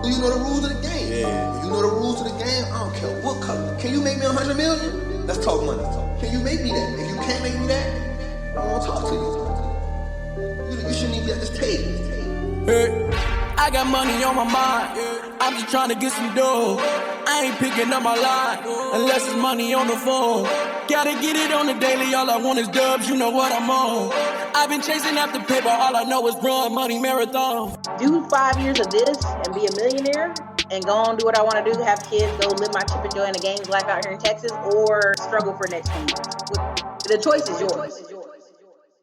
Do you know the rules of the game? Yeah. If you know the rules of the game, I don't care what color. Can you make me $100 million? Let's talk money. Can you make me that? If you can't make me that, I don't want to talk to you. You shouldn't even be at this table. Hey, I got money on my mind. I'm just trying to get some dough. I ain't picking up my line unless it's money on the phone. Gotta get it on the daily. All I want is dubs. You know what I'm on. I've been chasing after paper. All I know is run money marathon. Do 5 years of this and be a millionaire and go on do what I want to do, have kids, go live my chip and joy in the games life out here in Texas, or struggle for the next 10 years. The choice is yours.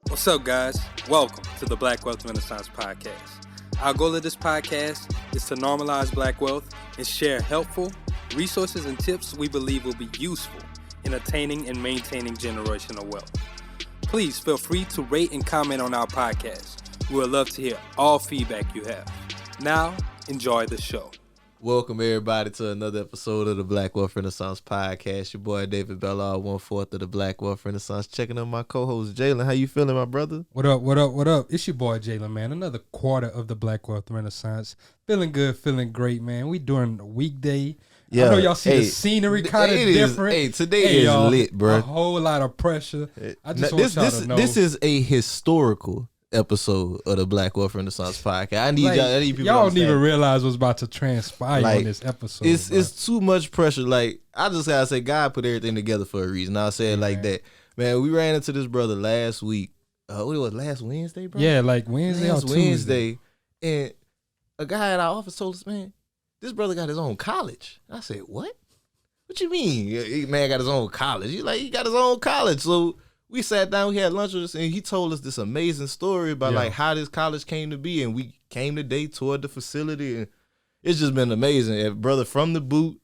What's up, guys? Welcome to the Black Wealth Renaissance Podcast. Our goal of this podcast is to normalize black wealth and share helpful resources and tips we believe will be useful in attaining and maintaining generational wealth. Please feel free to rate and comment on our podcast. We would love to hear all feedback you have. Now, enjoy the show. Welcome everybody to another episode of the Black Wealth Renaissance Podcast. Your boy David Bellard, 1/4 of the Black Wealth Renaissance. Checking on my co-host Jalen. How you feeling, my brother? What up? It's your boy Jalen, man. Another quarter of the Black Wealth Renaissance. Feeling good, feeling great, man. We doing a weekday. Yeah, I know y'all see the scenery kind of different. Today is lit, bro. A whole lot of pressure. I just want y'all to know. This is a historical episode of the Black Wealth Renaissance Podcast. I need people y'all don't even realize what's about to transpire on this episode. It's too much pressure. Like, I just gotta say, God put everything together for a reason. I'll say it like that. Man, we ran into this brother last week. What was last Wednesday, bro? Yeah, like Wednesday or Tuesday. And a guy at our office told us, man, this brother got his own college. I said, what? What you mean? Man got his own college. He got his own college. So we sat down, we had lunch with us, and he told us this amazing story about like how this college came to be. And we came today, toured the facility, and it's just been amazing. And brother from the boot,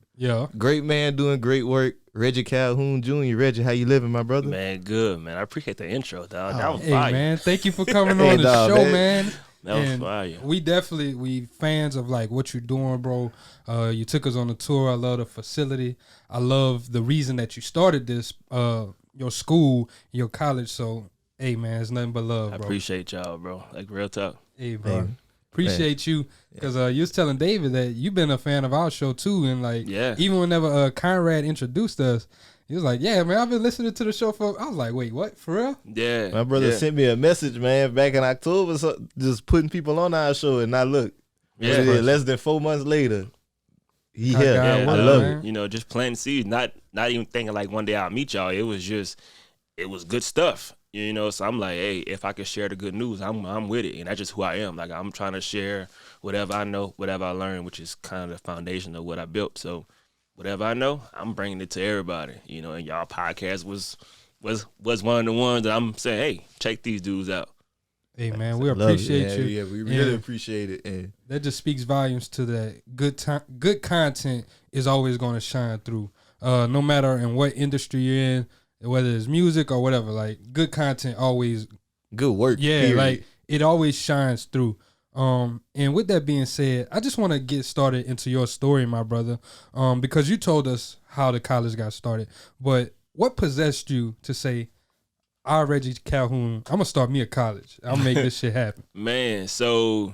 great man doing great work. Reggie Calhoun Jr. Reggie, how you living, my brother? Man, good, man. I appreciate the intro, dog. That was fire. Hey, man, thank you for coming on the show, man. That was fire. We fans of like what you're doing, bro. You took us on a tour. I love the facility. I love the reason that you started this, your school, your college. So, hey, man, it's nothing but love, bro. I appreciate y'all, bro. Like, real talk. Hey, bro. Appreciate you. Because you was telling David that you've been a fan of our show, too. And, like, even whenever Conrad introduced us, he was like, yeah, man, I've been listening to the show for... I was like, wait, what? For real? Yeah. My brother sent me a message, man, back in October, just putting people on our show. And now, look, less than 4 months later, he here. I love it. You know, just planting seeds, not even thinking like one day I'll meet y'all. It was good stuff. You know, so I'm like, hey, if I could share the good news, I'm with it. And that's just who I am. Like, I'm trying to share whatever I know, whatever I learned, which is kind of the foundation of what I built. So whatever I know, I'm bringing it to everybody. You know, and y'all podcast was one of the ones that I'm saying, hey, check these dudes out. Hey, man, we appreciate you. Yeah, we really appreciate it. And that just speaks volumes to that good content is always going to shine through. No matter in what industry you're in, whether it's music or whatever, like good content always good work. Yeah, period. Like it always shines through. And with that being said, I just want to get started into your story, my brother, because you told us how the college got started. But what possessed you to say, Reggie Calhoun, I'm gonna start me a college. I'll make this shit happen. Man, so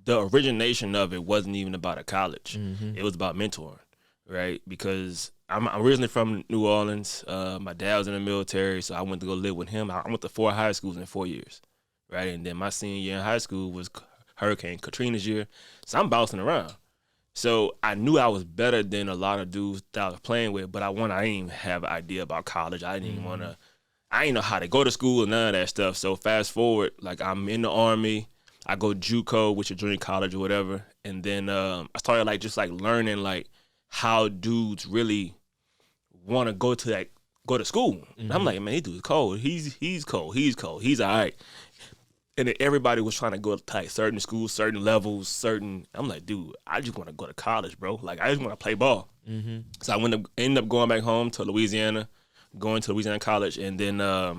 the origination of it wasn't even about a college. Mm-hmm. It was about mentoring, right? Because I'm originally from New Orleans. My dad was in the military, so I went to go live with him. I went to 4 high schools in 4 years, right? And then my senior year in high school was Hurricane Katrina's year. So I'm bouncing around. So I knew I was better than a lot of dudes that I was playing with, but I didn't even have an idea about college. I didn't even I didn't know how to go to school or none of that stuff. So fast forward, like I'm in the Army. I go JUCO, which is junior college or whatever. And then I started learning like how dudes really want to go to school. Mm-hmm. And I'm like, man, this dude's cold. He's cold. He's cold. He's all right. And then everybody was trying to go to like certain schools, certain levels, I'm like, dude, I just want to go to college, bro. Like, I just want to play ball. Mm-hmm. So I ended up going back home to Louisiana, going to Louisiana College, and then I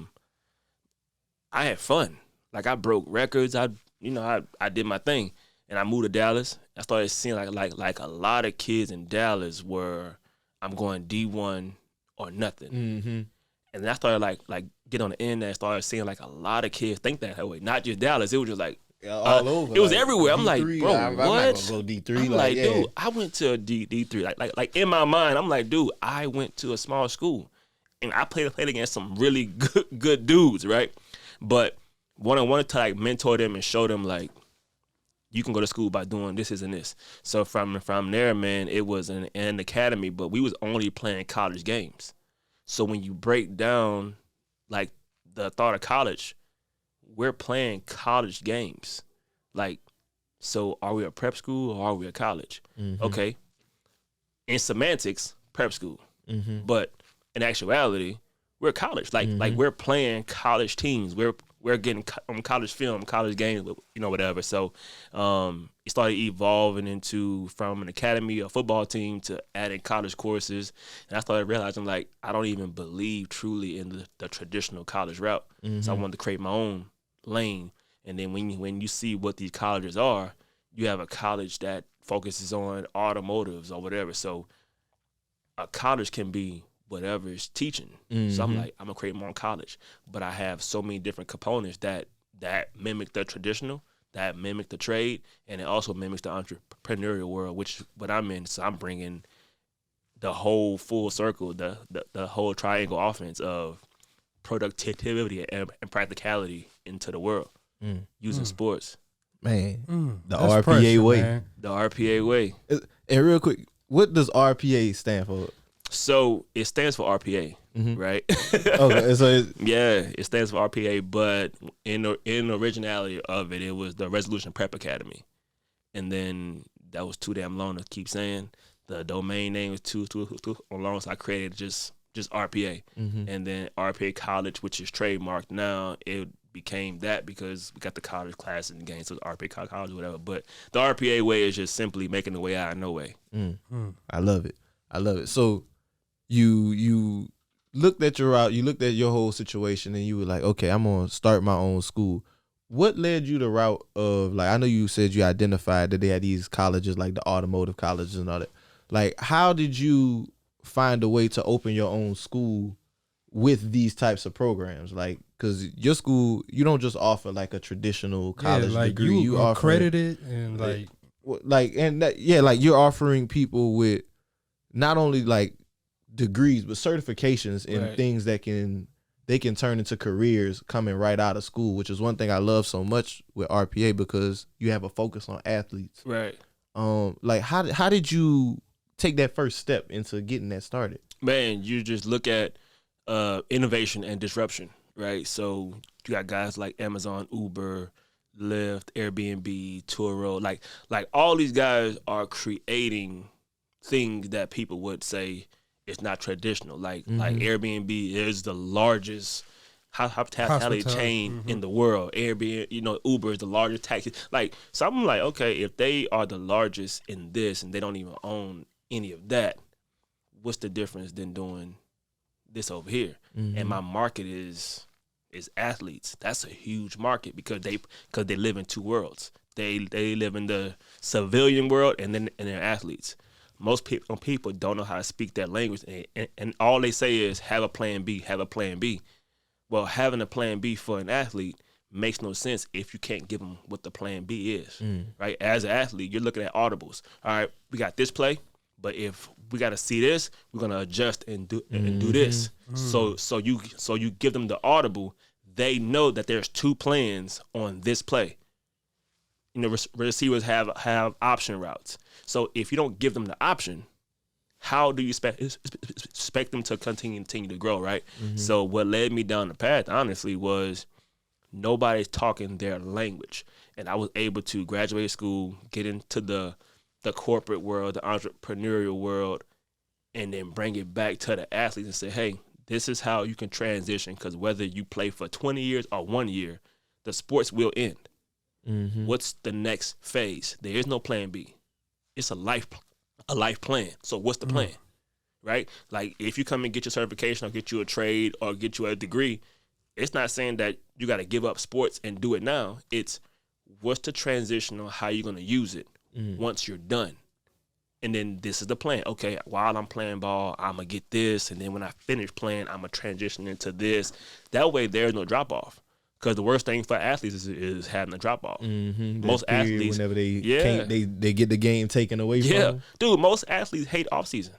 had fun. Like, I broke records. I did my thing. And I moved to Dallas. I started seeing like a lot of kids in Dallas were, I'm going D1 or nothing. Mm-hmm. And then I started like get on the internet and started seeing like a lot of kids think that way. Not just Dallas. It was just like all over. It was like, everywhere. I'm like, D3, bro, I'm what? not gonna go D3. I'm like, yeah. dude, I went to a D3. Like in my mind, I'm like, dude, I went to a small school, and I played against some really good dudes, right? But I wanted to like mentor them and show them like, you can go to school by doing this and this. So from there, man, it was an academy, but we was only playing college games. So when you break down like the thought of college, we're playing college games. Like, so are we a prep school or are we a college? Mm-hmm. Okay. In semantics, prep school. Mm-hmm. But in actuality, we're college. Like we're playing college teams. We're getting college film, college games, whatever. So it started evolving into from an academy, a football team, to adding college courses. And I started realizing, like, I don't even believe truly in the traditional college route. Mm-hmm. So I wanted to create my own lane. And then when you see what these colleges are, you have a college that focuses on automotives or whatever. So a college can be whatever is teaching. Mm-hmm. So I'm like, I'm gonna create my own college. But I have so many different components that mimic the traditional, that mimic the trade, and it also mimics the entrepreneurial world, which what I'm in. So I'm bringing the whole full circle, the whole triangle offense of productivity and practicality into the world using sports. Man, the RPA way. Man. The RPA way. And real quick, what does RPA stand for? So it stands for RPA, right? Okay, so it stands for RPA, but in the originality of it, it was the Resolution Prep Academy, and then that was too damn long to keep saying. The domain name was too long, so I created just RPA, and then RPA College, which is trademarked now. It became that because we got the college class in the game, so it's RPA College or whatever. But the RPA way is just simply making the way out of no way. I love it. So you looked at your route, you looked at your whole situation, and you were like, okay, I'm gonna start my own school. What led you the route of, like, I know you said you identified that they had these colleges, like the automotive colleges and all that. Like, how did you find a way to open your own school with these types of programs? Like, because your school, you don't just offer like a traditional college degree. You offer accredited and like you're offering people with not only like degrees but certifications in things that they can turn into careers coming right out of school, which is one thing I love so much with RPA, because you have a focus on athletes. Right. Like how did you take that first step into getting that started? Man, you just look at innovation and disruption, right? So you got guys like Amazon, Uber, Lyft, Airbnb, Turo, like all these guys are creating things that people would say it's not traditional. Like Airbnb is the largest hospitality chain in the world. Airbnb, Uber is the largest taxi. Like, so I'm like, okay, if they are the largest in this and they don't even own any of that, what's the difference than doing this over here? And my market is athletes. That's a huge market because they live in two worlds. They live in the civilian world and they're athletes. Most people don't know how to speak that language, and all they say is have a plan B, have a plan B. Well, having a plan B for an athlete makes no sense if you can't give them what the plan B is, right? As an athlete, you're looking at audibles. All right, we got this play, but if we got to see this, we're gonna adjust and do this. So you give them the audible. They know that there's two plans on this play. Receivers have option routes. So if you don't give them the option, how do you expect them to continue to grow, right? So what led me down the path, honestly, was nobody's talking their language. And I was able to graduate school, get into the corporate world, the entrepreneurial world, and then bring it back to the athletes and say, hey, this is how you can transition, because whether you play for 20 years or 1 year, the sports will end. What's the next phase? There is no plan B. It's a life plan. So what's the plan, right? Like, if you come and get your certification or get you a trade or get you a degree, it's not saying that you got to give up sports and do it now. It's what's the transition on how you're going to use it once you're done. And then this is the plan. Okay, while I'm playing ball, I'm going to get this. And then when I finish playing, I'm going to transition into this. That way there's no drop off. Because the worst thing for athletes is having a drop off. Mm-hmm. Most athletes, whenever they can't, they get the game taken away from them. Dude, most athletes hate off season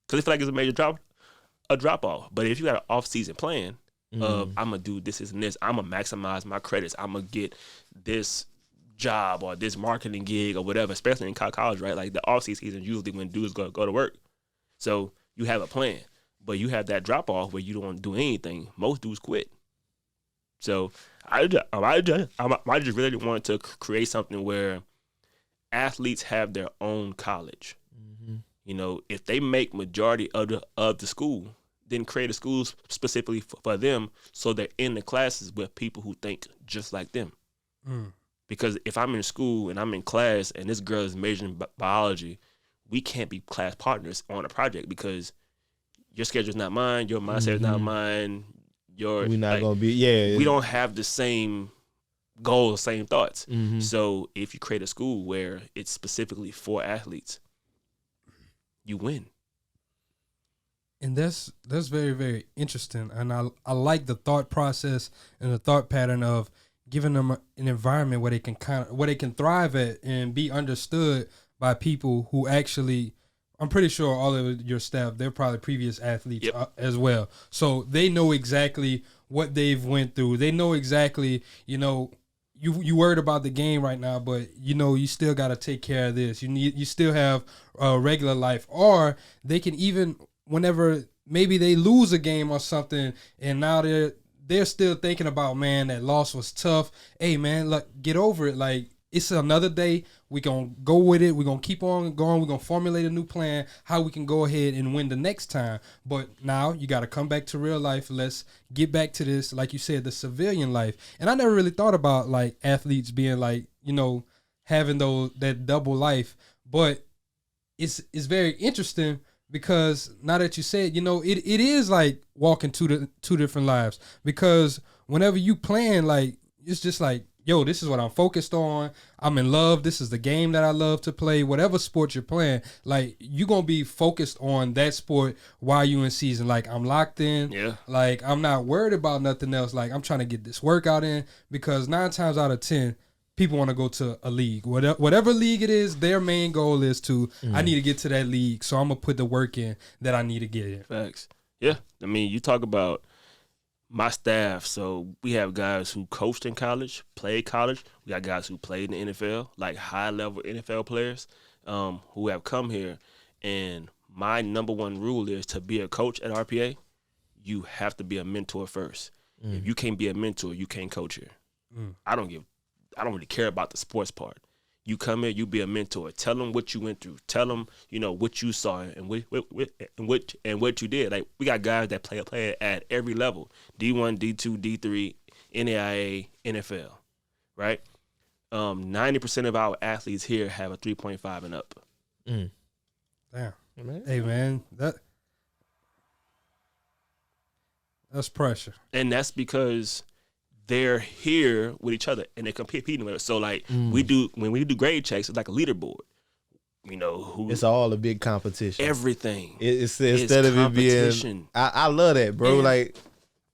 because they feel like it's a major drop off. But if you got an off season plan of I'm gonna do this and this, I'm gonna maximize my credits, I'm gonna get this job or this marketing gig or whatever, especially in college, right? Like the off season is usually when dudes go to work. So you have a plan, but you have that drop off where you don't do anything. Most dudes quit. So I just really wanted to create something where athletes have their own college. Mm-hmm. You know, if they make majority of the school, then create a school specifically for them, so they're in the classes with people who think just like them. Because if I'm in school and I'm in class and this girl is majoring in biology, we can't be class partners on a project because your schedule's not mine, your mindset is not mine. We're not gonna be we don't have the same goals, same thoughts. So if you create a school where it's specifically for athletes, you win. And that's very, very interesting. And I like the thought process and the thought pattern of giving them an environment where they can thrive at and be understood by people who actually, I'm pretty sure all of your staff, they're probably previous athletes as well. So they know exactly what they've went through. They know exactly, you worried about the game right now, but you still got to take care of this. You still have a regular life, or they can even, whenever maybe they lose a game or something and now they're still thinking about, man, that loss was tough. Hey man, look, get over it. Like, it's another day. We're going to go with it. We're going to keep on going. We're going to formulate a new plan, how we can go ahead and win the next time. But now you got to come back to real life. Let's get back to this, like you said, the civilian life. And I never really thought about, like, athletes being, like, having that double life. But it's very interesting because now that you said, it is like walking two different lives. Because whenever you plan, like, it's just like, yo, this is what I'm focused on. I'm in love. This is the game that I love to play. Whatever sport you're playing, like, you're going to be focused on that sport while you're in season. Like, I'm locked in. Yeah. Like, I'm not worried about nothing else. Like, I'm trying to get this workout in because 9 times out of 10, people want to go to a league. Whatever league it is, their main goal is I need to get to that league, so I'm going to put the work in that I need to get in. Facts. Yeah. I mean, you talk about my staff, so we have guys who coached in college, played college. We got guys who played in the NFL, like high-level NFL players who have come here. And my number one rule is to be a coach at RPA, you have to be a mentor first. If you can't be a mentor, you can't coach here. I don't really care about the sports part. You come here, you be a mentor. Tell them what you went through. Tell them, what you saw and what you did. Like, we got guys that play at every level: D1, D2, D3, NAIA, NFL. Right? 90% of our athletes here have a 3.5 and up. Damn. Hey man, that's pressure. And that's because they're here with each other and they're competing with us. So like when we do grade checks, it's like a leaderboard. It's all a big competition. Everything. It's instead of it being. I love that, bro. And like,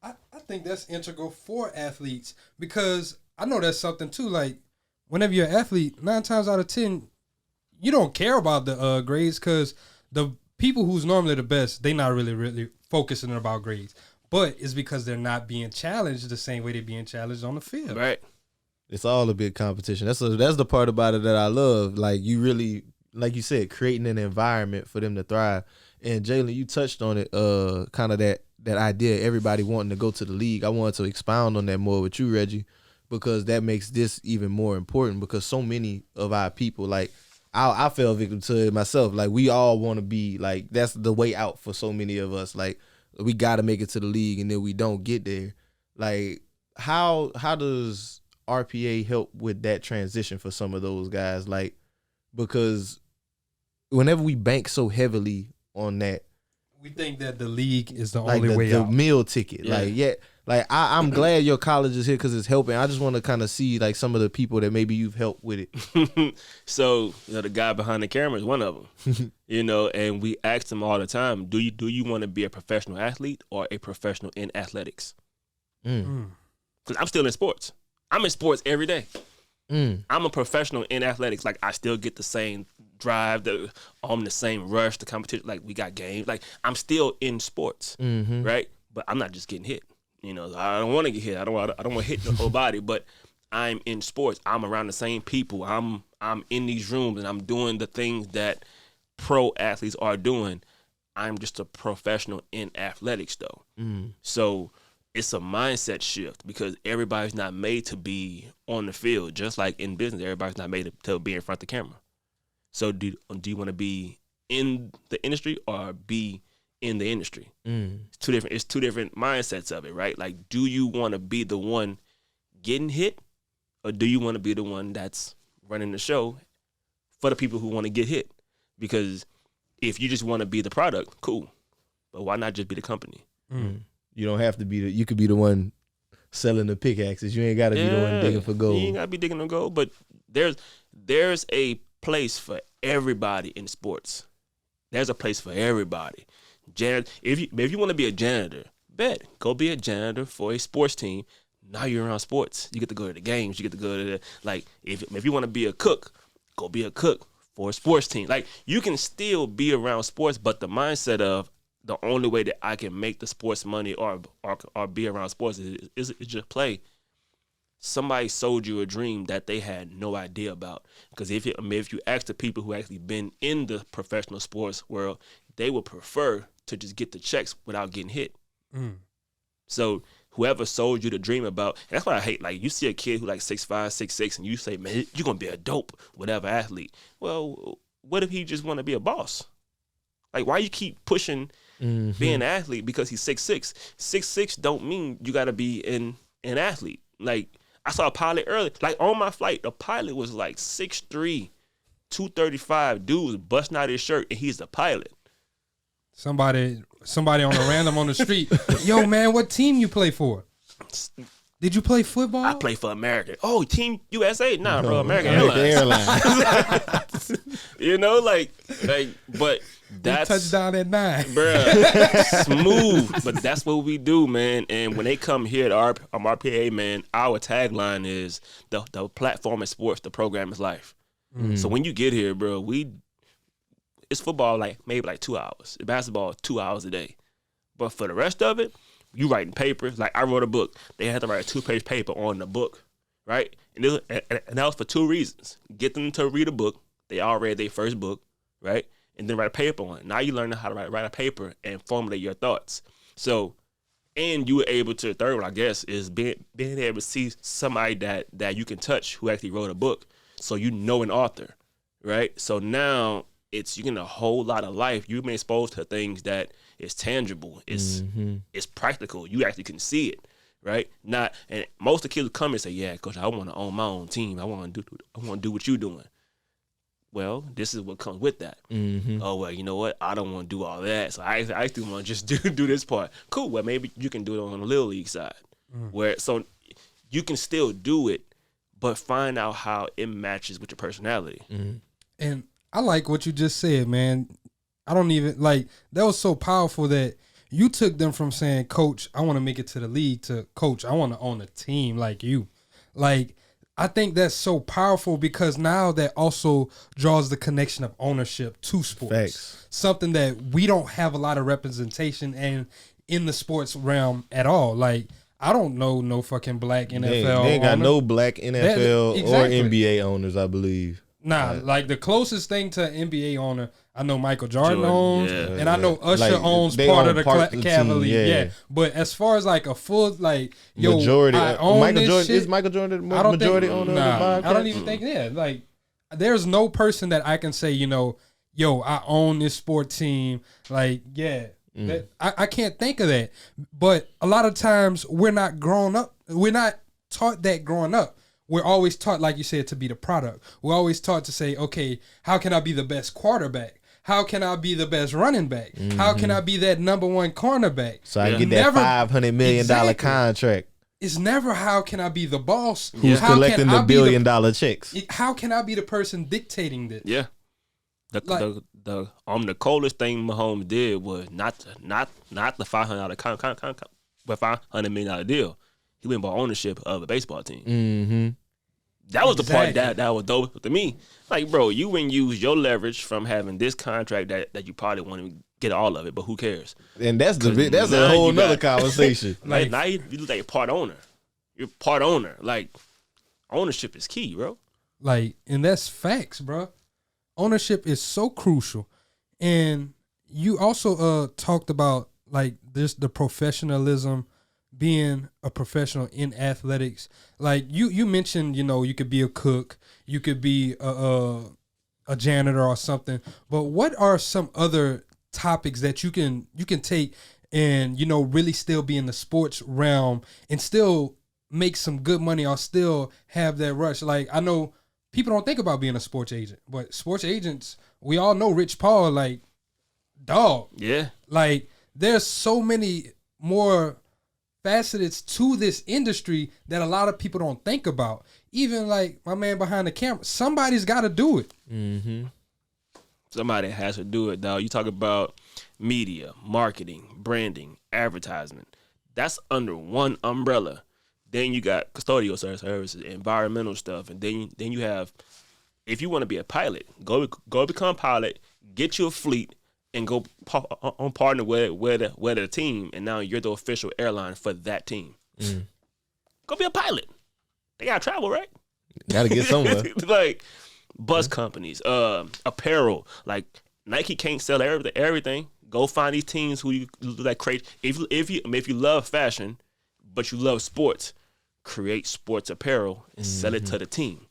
I think that's integral for athletes because I know that's something too. Like, whenever you're an athlete, 9 times out of 10, you don't care about the grades because the people who's normally the best, they not really focusing about grades. But it's because they're not being challenged the same way they're being challenged on the field. Right. It's all a big competition. That's the part about it that I love. Like, you really, like you said, creating an environment for them to thrive. And Jalen, you touched on it, kind of that idea, everybody wanting to go to the league. I wanted to expound on that more with you, Reggie, because that makes this even more important because so many of our people, like, I fell victim to it myself. Like, we all want to be, like, that's the way out for so many of us. Like, we got to make it to the league, and then we don't get there. Like, how does RPA help with that transition for some of those guys? Like, because whenever we bank so heavily on that, we think that the league is the like only way out. The meal ticket. Yeah. I'm glad your college is here because it's helping. I just want to kind of see, like, some of the people that maybe you've helped with it. So, the guy behind the camera is one of them. And we ask them all the time, do you want to be a professional athlete or a professional in athletics? because I'm still in sports. I'm in sports every day. Mm. I'm a professional in athletics. Like, I still get the same drive, the same rush, the competition. Like, we got games. Like, I'm still in sports, right? But I'm not just getting hit. You know, I don't want to get hit. I don't want to hit the whole body. But I'm in sports. I'm around the same people. I'm in these rooms, and I'm doing the things that pro athletes are doing. I'm just a professional in athletics, though. So it's a mindset shift because everybody's not made to be on the field. Just like in business, everybody's not made to be in front of the camera. So do you want to be in the industry or be in the industry? It's two different mindsets of it, right? Like, do you want to be the one getting hit, or do you want to be the one that's running the show for the people who want to get hit? Because if you just want to be the product, cool. But why not just be the company? You don't have to be you could be the one selling the pickaxes. You ain't got to be the one digging for gold. You ain't got to be digging for gold. But there's a place for everybody in sports. There's a place for everybody. If you want to be a janitor, go be a janitor for a sports team. Now you're around sports. You get to go to the games. You get to go to if you want to be a cook, go be a cook for a sports team. Like, you can still be around sports, but the mindset of the only way that I can make the sports money or be around sports is just play. Somebody sold you a dream that they had no idea about. Because if you ask the people who actually been in the professional sports world, they would prefer to just get the checks without getting hit. So whoever sold you the dream about, and that's what I hate. Like, you see a kid who like 6'5", 6'6", and you say, man, you're going to be a dope whatever athlete. Well, what if he just want to be a boss? Like, why you keep pushing being an athlete because he's 6'6"? 6'6" don't mean you got to be an athlete. Like, I saw a pilot earlier. Like, on my flight, the pilot was like 6'3", 235. Dude was busting out his shirt, and he's the pilot. Somebody on a random on the street. Yo, man, what team you play for? Did you play football? I play for America. Oh, Team USA? Nah, bro, American Airlines. You know, but that's touchdown at 9, bruh. Smooth, but that's what we do, man. And when they come here to RPA, man, our tagline is the platform is sports, the program is life. So when you get here, bro, it's football maybe 2 hours. Basketball 2 hours a day, but for the rest of it, you writing papers. Like, I wrote a book. They had to write a 2-page paper on the book, right? And that was for 2 reasons. Get them to read a book. They all read their first book, right? And then write a paper on it. Now you learn how to write a paper and formulate your thoughts. So, and you were able to, third one, I guess, is being able to see somebody that you can touch who actually wrote a book. So you know an author, right? So now you get a whole lot of life. You've been exposed to things that is tangible. It's practical. You actually can see it, right? And most of the kids come and say, "Yeah, coach, I want to own my own team. I want to do what you're doing." Well, this is what comes with that. Oh, well, you know what? I don't want to do all that, so I actually want to just do this part. Cool. Well, maybe you can do it on the little league side, so you can still do it, but find out how it matches with your personality. And I like what you just said, man. I don't even that was so powerful that you took them from saying, "Coach, I want to make it to the league," to "Coach, I want to own a team like you." I think that's so powerful because now that also draws the connection of ownership to sports. Facts. Something that we don't have a lot of representation in the sports realm at all. Like, I don't know no fucking black NFL. They ain't got owner. no black NFL Exactly. or NBA owners, I believe. Nah, the closest thing to NBA owner, I know Michael Jordan owns, and I know Usher owns part of the Cavaliers. Yeah. But as far as a full majority, I own Michael this Jordan shit, is Michael Jordan the majority owner of the Bobcats? I don't even think there's no person that I can say, yo, I own this sport team. I can't think of that. But a lot of times we're not taught that growing up. We're always taught, like you said, to be the product. We're always taught to say, okay, how can I be the best quarterback? How can I be the best running back? How can I be that number one cornerback? So I get that $500 million contract. It's never how can I be the boss? Who's collecting the $1 billion checks? How can I be the person dictating this? Yeah. The coldest thing Mahomes did was not the $500 $500 million deal. He went and bought ownership of a baseball team. Mm-hmm. That was the part that was dope to me. Like, bro, you wouldn't use your leverage from having this contract that you probably want to get all of it, but who cares? And that's a whole nother conversation. Like now you like part owner. You're part owner. Like, ownership is key, bro. Like, and that's facts, bro. Ownership is so crucial. And you also talked about like the professionalism, being a professional in athletics. Like you mentioned, you could be a cook, you could be a janitor or something. But what are some other topics that you can take and really still be in the sports realm and still make some good money or still have that rush? Like, I know people don't think about being a sports agent, but sports agents, we all know Rich Paul, like, dog. Yeah. Like, there's so many more facets to this industry that a lot of people don't think about. Even like my man behind the camera, somebody's got to do it. Mm-hmm. Somebody has to do it, dog. You talk about media, marketing, branding, advertisement. That's under one umbrella. Then you got custodial services, environmental stuff, and then you have, if you want to be a pilot, go become a pilot, get you a fleet, and go on partner with the team, and now you're the official airline for that team. Mm. Go be a pilot. They gotta travel, right? Gotta get somewhere. Like bus companies, apparel. Like Nike can't sell everything. Go find these teams who you like create. If you love fashion, but you love sports, create sports apparel and sell it to the team.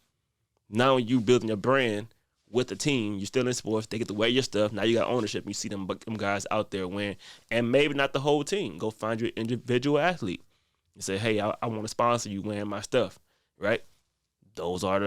Now you building a brand with the team. You're still in sports. They get to wear your stuff. Now you got ownership. You see them guys out there wearing, and maybe not the whole team. Go find your individual athlete and say, hey, I want to sponsor you wearing my stuff, right? Those are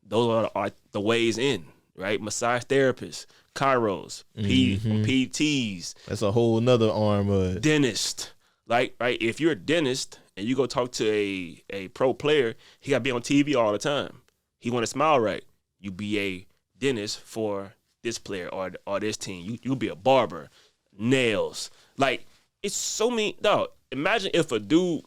the ways in, right? Massage therapists, chiros, PTs. That's a whole nother arm of dentist. Like, right, if you're a dentist and you go talk to a pro player, he got to be on TV all the time. He want to smile right. You be a dentist for this player or this team. You'll be a barber, nails. Like, it's so many. Dog, imagine if a dude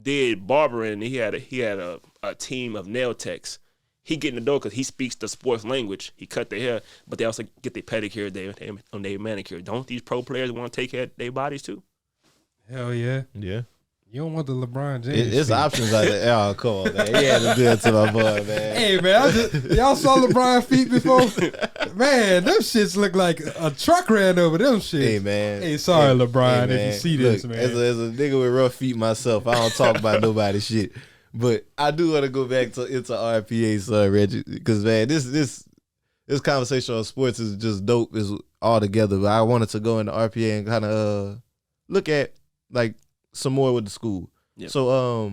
did barbering and he had a team of nail techs. He get in the door because he speaks the sports language. He cut their hair, but they also get their pedicure, their manicure. Don't these pro players want to take care of their bodies too? Hell yeah. Yeah. You don't want the LeBron James. It's options like that. Oh, come on, man. He had to do it to my boy, man. Hey, man, y'all saw LeBron feet before? Man, them shits look like a truck ran over them shits. Hey, man. Hey, sorry, hey, LeBron, hey, if you see this, look, man. As a nigga with rough feet myself, I don't talk about nobody's shit. But I do want to go back into RPA, son, Reggie, because, man, this conversation on sports is just dope is all together. But I wanted to go into RPA and kind of look at, like, some more with the school. Yep. So,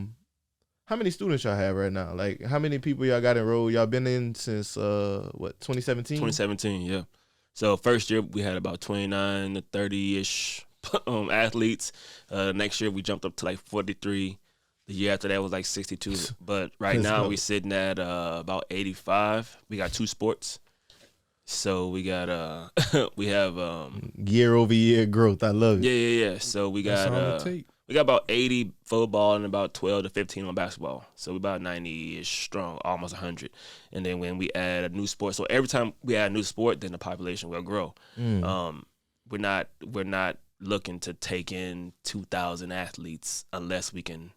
how many students y'all have right now? Like, how many people y'all got enrolled? Y'all been in since, 2017? 2017, yeah. So, first year, we had about 29 to 30-ish athletes. Next year, we jumped up to, like, 43. The year after that was, like, 62. But right now, we're sitting at about 85. We got 2 sports. So, we got, we have... year-over-year growth. I love it. Yeah. So, we got... We got about 80 football and about 12 to 15 on basketball. So we're about 90-ish strong, almost 100. And then when we add a new sport, so every time we add a new sport, then the population will grow. We're not looking to take in 2,000 athletes unless we can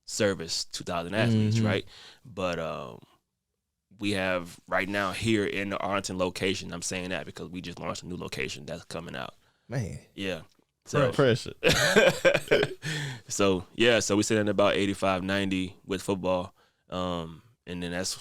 service 2,000 athletes, right? But we have right now here in the Arlington location, I'm saying that because we just launched a new location that's coming out. Man. Yeah. So pressure. So we sit at about 85, 90 with football, and then that's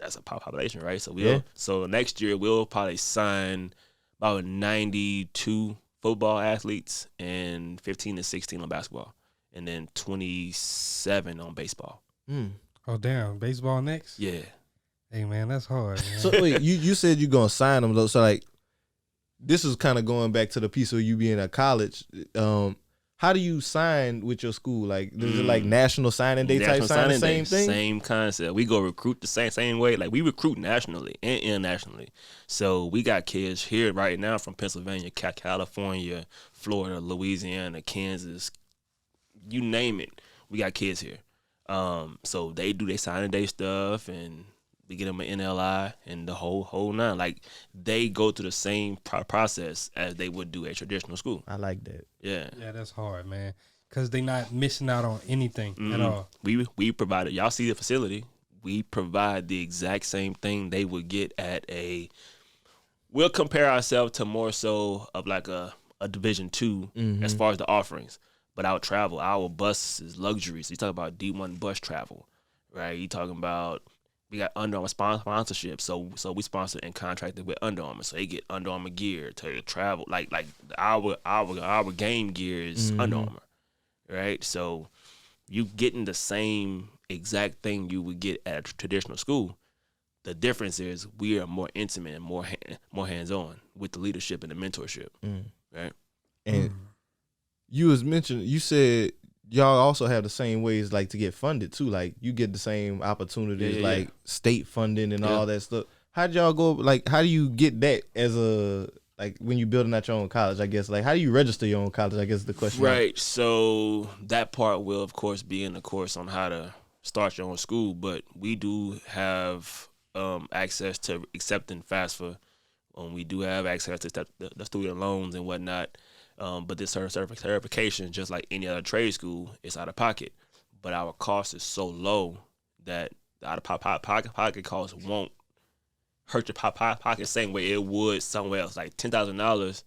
a population, right? So so next year we'll probably sign about 92 football athletes and 15 to 16 on basketball, and then 27 on baseball. Oh damn, baseball next? Yeah. Hey man, that's hard, man. So wait, you said you're gonna sign them though. So like, this is kind of going back to the piece of you being at college. How do you sign with your school? Like, is it like national signing day type signing, same thing? Same concept. We go recruit the same way. Like, we recruit nationally and internationally. So we got kids here right now from Pennsylvania, California, Florida, Louisiana, Kansas, you name it. We got kids here. So they sign their stuff, and we get them an NLI and the whole nine. Like, they go through the same process as they would do a traditional school. I like that. Yeah. Yeah, that's hard, man. Because they not missing out on anything at all. We provide it. Y'all see the facility. We provide the exact same thing they would get at a. We'll compare ourselves to more so of like a Division II as far as the offerings. But our travel, our bus is luxury. So you talk about D1 bus travel, right? You talking about, we got Under Armour sponsorship. So we sponsor and contracted with Under Armour. So they get Under Armour gear to travel. Like our game gear is Under Armour, right? So you getting the same exact thing you would get at a traditional school. The difference is we are more intimate and more hands-on with the leadership and the mentorship, right? And you said y'all also have the same ways like to get funded too. Like you get the same opportunities like state funding and all that stuff. How did y'all go? Like, how do you get that as a, like, when you building out your own college? I guess, like, how do you register your own college? I guess is the question. Right. So that part will of course be in the course on how to start your own school, but we do have access to accepting FAFSA. We do have access to the student loans and whatnot. But this certification, just like any other trade school, is out of pocket. But our cost is so low that the out of pocket cost won't hurt your pocket same way it would somewhere else. Like $10,000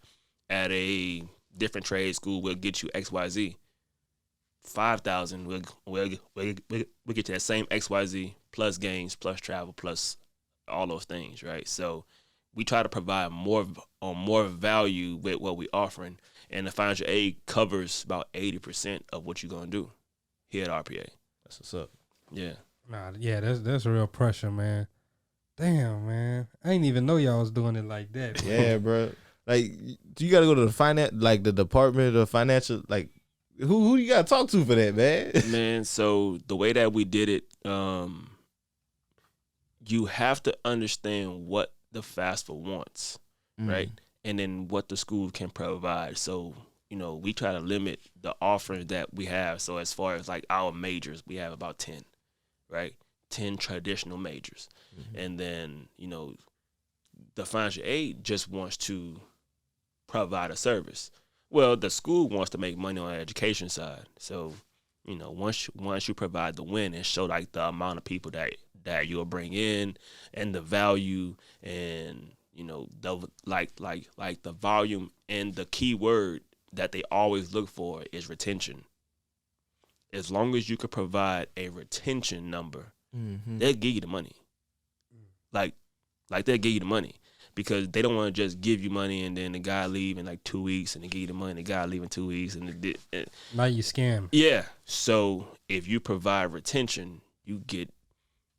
at a different trade school will get you XYZ. $5,000 we'll get you that same XYZ plus games, plus travel, plus all those things, right? So we try to provide more value with what we're offering, and the financial aid covers about 80% of what you're gonna do here at RPA. That's what's up. Yeah. Nah, yeah, that's real pressure, man. Damn, man, I didn't even know y'all was doing it like that. Bro. Yeah, bro. Like, you got to go to the Department of Financial, like. Who you gotta talk to for that, man? Man, so the way that we did it, you have to understand what the FAFSA wants, right? And then what the school can provide. So, we try to limit the offerings that we have. So as far as like our majors, we have about 10, right? 10 traditional majors. And then, the financial aid just wants to provide a service. Well, the school wants to make money on the education side. So, once you provide the win and show like the amount of people that you'll bring in and the value and the like the volume, and the key word that they always look for is retention. As long as you could provide a retention number, they'll give you the money. Like they'll give you the money. Because they don't want to just give you money and then the guy leave in like 2 weeks, and they give you the money, the guy leave in 2 weeks, and now you scam. Yeah. So if you provide retention, you get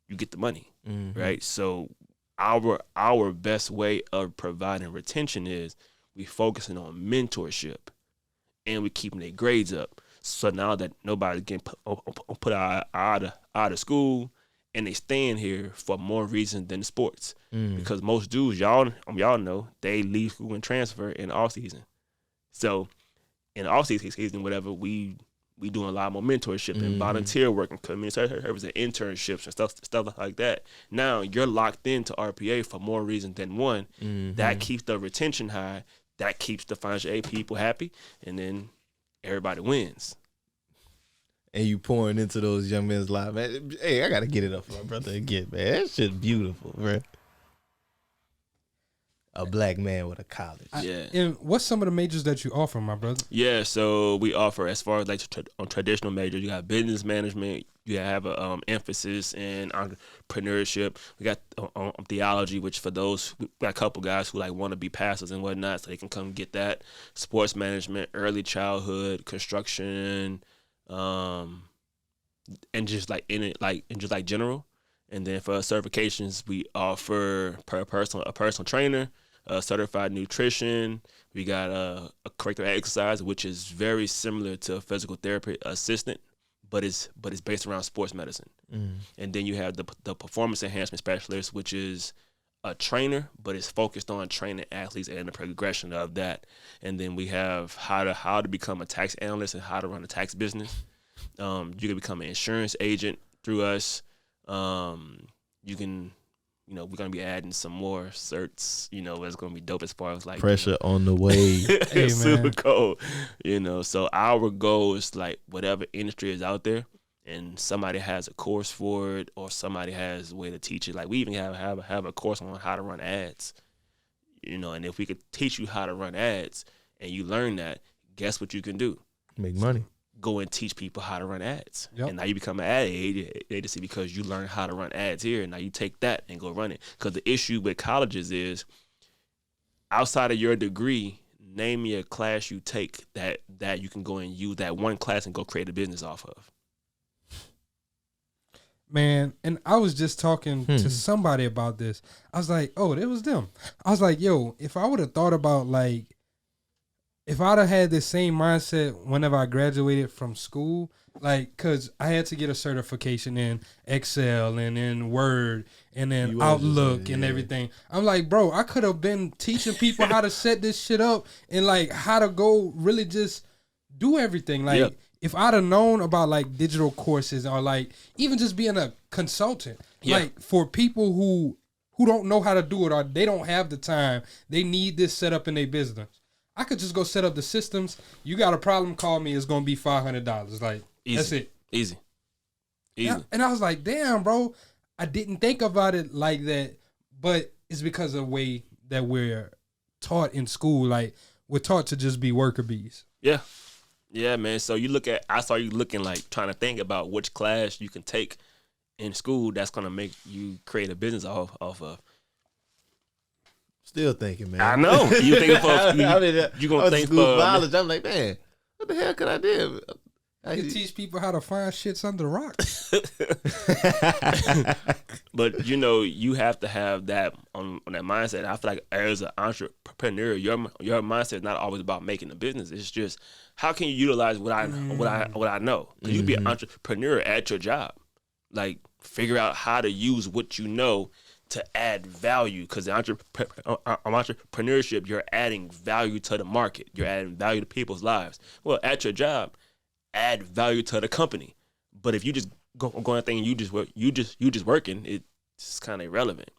the money, right? So our best way of providing retention is we focusing on mentorship, and we keeping their grades up. So now that nobody's getting put out of school, and they staying here for more reasons than sports. Because most dudes, y'all know, they leave school and transfer in the off season. So in the off season, whatever, we doing a lot more mentorship and volunteer work and community service and internships and stuff like that. Now you're locked into RPA for more reasons than one. That keeps the retention high. That keeps the financial aid people happy, and then everybody wins. And you pouring into those young men's lives, man. Hey, I gotta get it up for my brother again, man. That shit beautiful, bro. A black man with a college. Yeah. And what's some of the majors that you offer, my brother? Yeah, so we offer, as far as like on traditional majors, you got business management, you have a emphasis in entrepreneurship. We got theology, which for those, we got a couple guys who like want to be pastors and whatnot, so they can come get that. Sports management, early childhood, construction, and just like general. And then for certifications, we offer a personal trainer, certified nutrition. We got a corrective exercise, which is very similar to a physical therapy assistant, but it's based around sports medicine. And then you have the performance enhancement specialist, which is a trainer, but it's focused on training athletes and the progression of that. And then we have how to become a tax analyst and how to run a tax business. You can become an insurance agent through us. You can, we're gonna be adding some more certs. It's gonna be dope as far as like pressure on the way. Hey, super man. cool. So our goal is like whatever industry is out there, and somebody has a course for it, or somebody has a way to teach it. Like we even have a course on how to run ads. And if we could teach you how to run ads and you learn that, guess what you can do? Make money. Go and teach people how to run ads. Yep. And now you become an ad agency because you learn how to run ads here, and now you take that and go run it. Because the issue with colleges is, outside of your degree, name me a class you take that you can go and use that one class and go create a business off of. Man, and I was just talking to somebody about this. I was like, oh, it was them. I was like, yo, if I would have thought about, like, if I'd have had this same mindset whenever I graduated from school, like, because I had to get a certification in Excel and in Word and then Outlook and everything. I'm like, bro, I could have been teaching people how to set this shit up and, like, how to go really just do everything. Like, Yep. If I'd have known about like digital courses or like even just being a consultant, like for people who don't know how to do it or they don't have the time, they need this set up in their business. I could just go set up the systems. You got a problem, call me. It's going to be $500. Like, Easy. that's it. Easy. And I was like, damn, bro, I didn't think about it like that, but it's because of the way that we're taught in school. Like, we're taught to just be worker bees. Yeah. Yeah, man. So I saw you looking like trying to think about which class you can take in school that's gonna make you create a business off of. Still thinking, man. I know. You thinking for you gonna think school for college. I'm like, man, what the hell could I do? You can teach people how to find shits under the rocks. But you have to have that on that mindset. I feel like as an entrepreneur, your mindset is not always about making a business. It's just how can you utilize what I know? Because you be an entrepreneur at your job. Like figure out how to use what you know to add value. Because entrepreneurship, you're adding value to the market. You're adding value to people's lives. Well, at your job, add value to the company. But if you just go on thing and you just working, it's kind of irrelevant.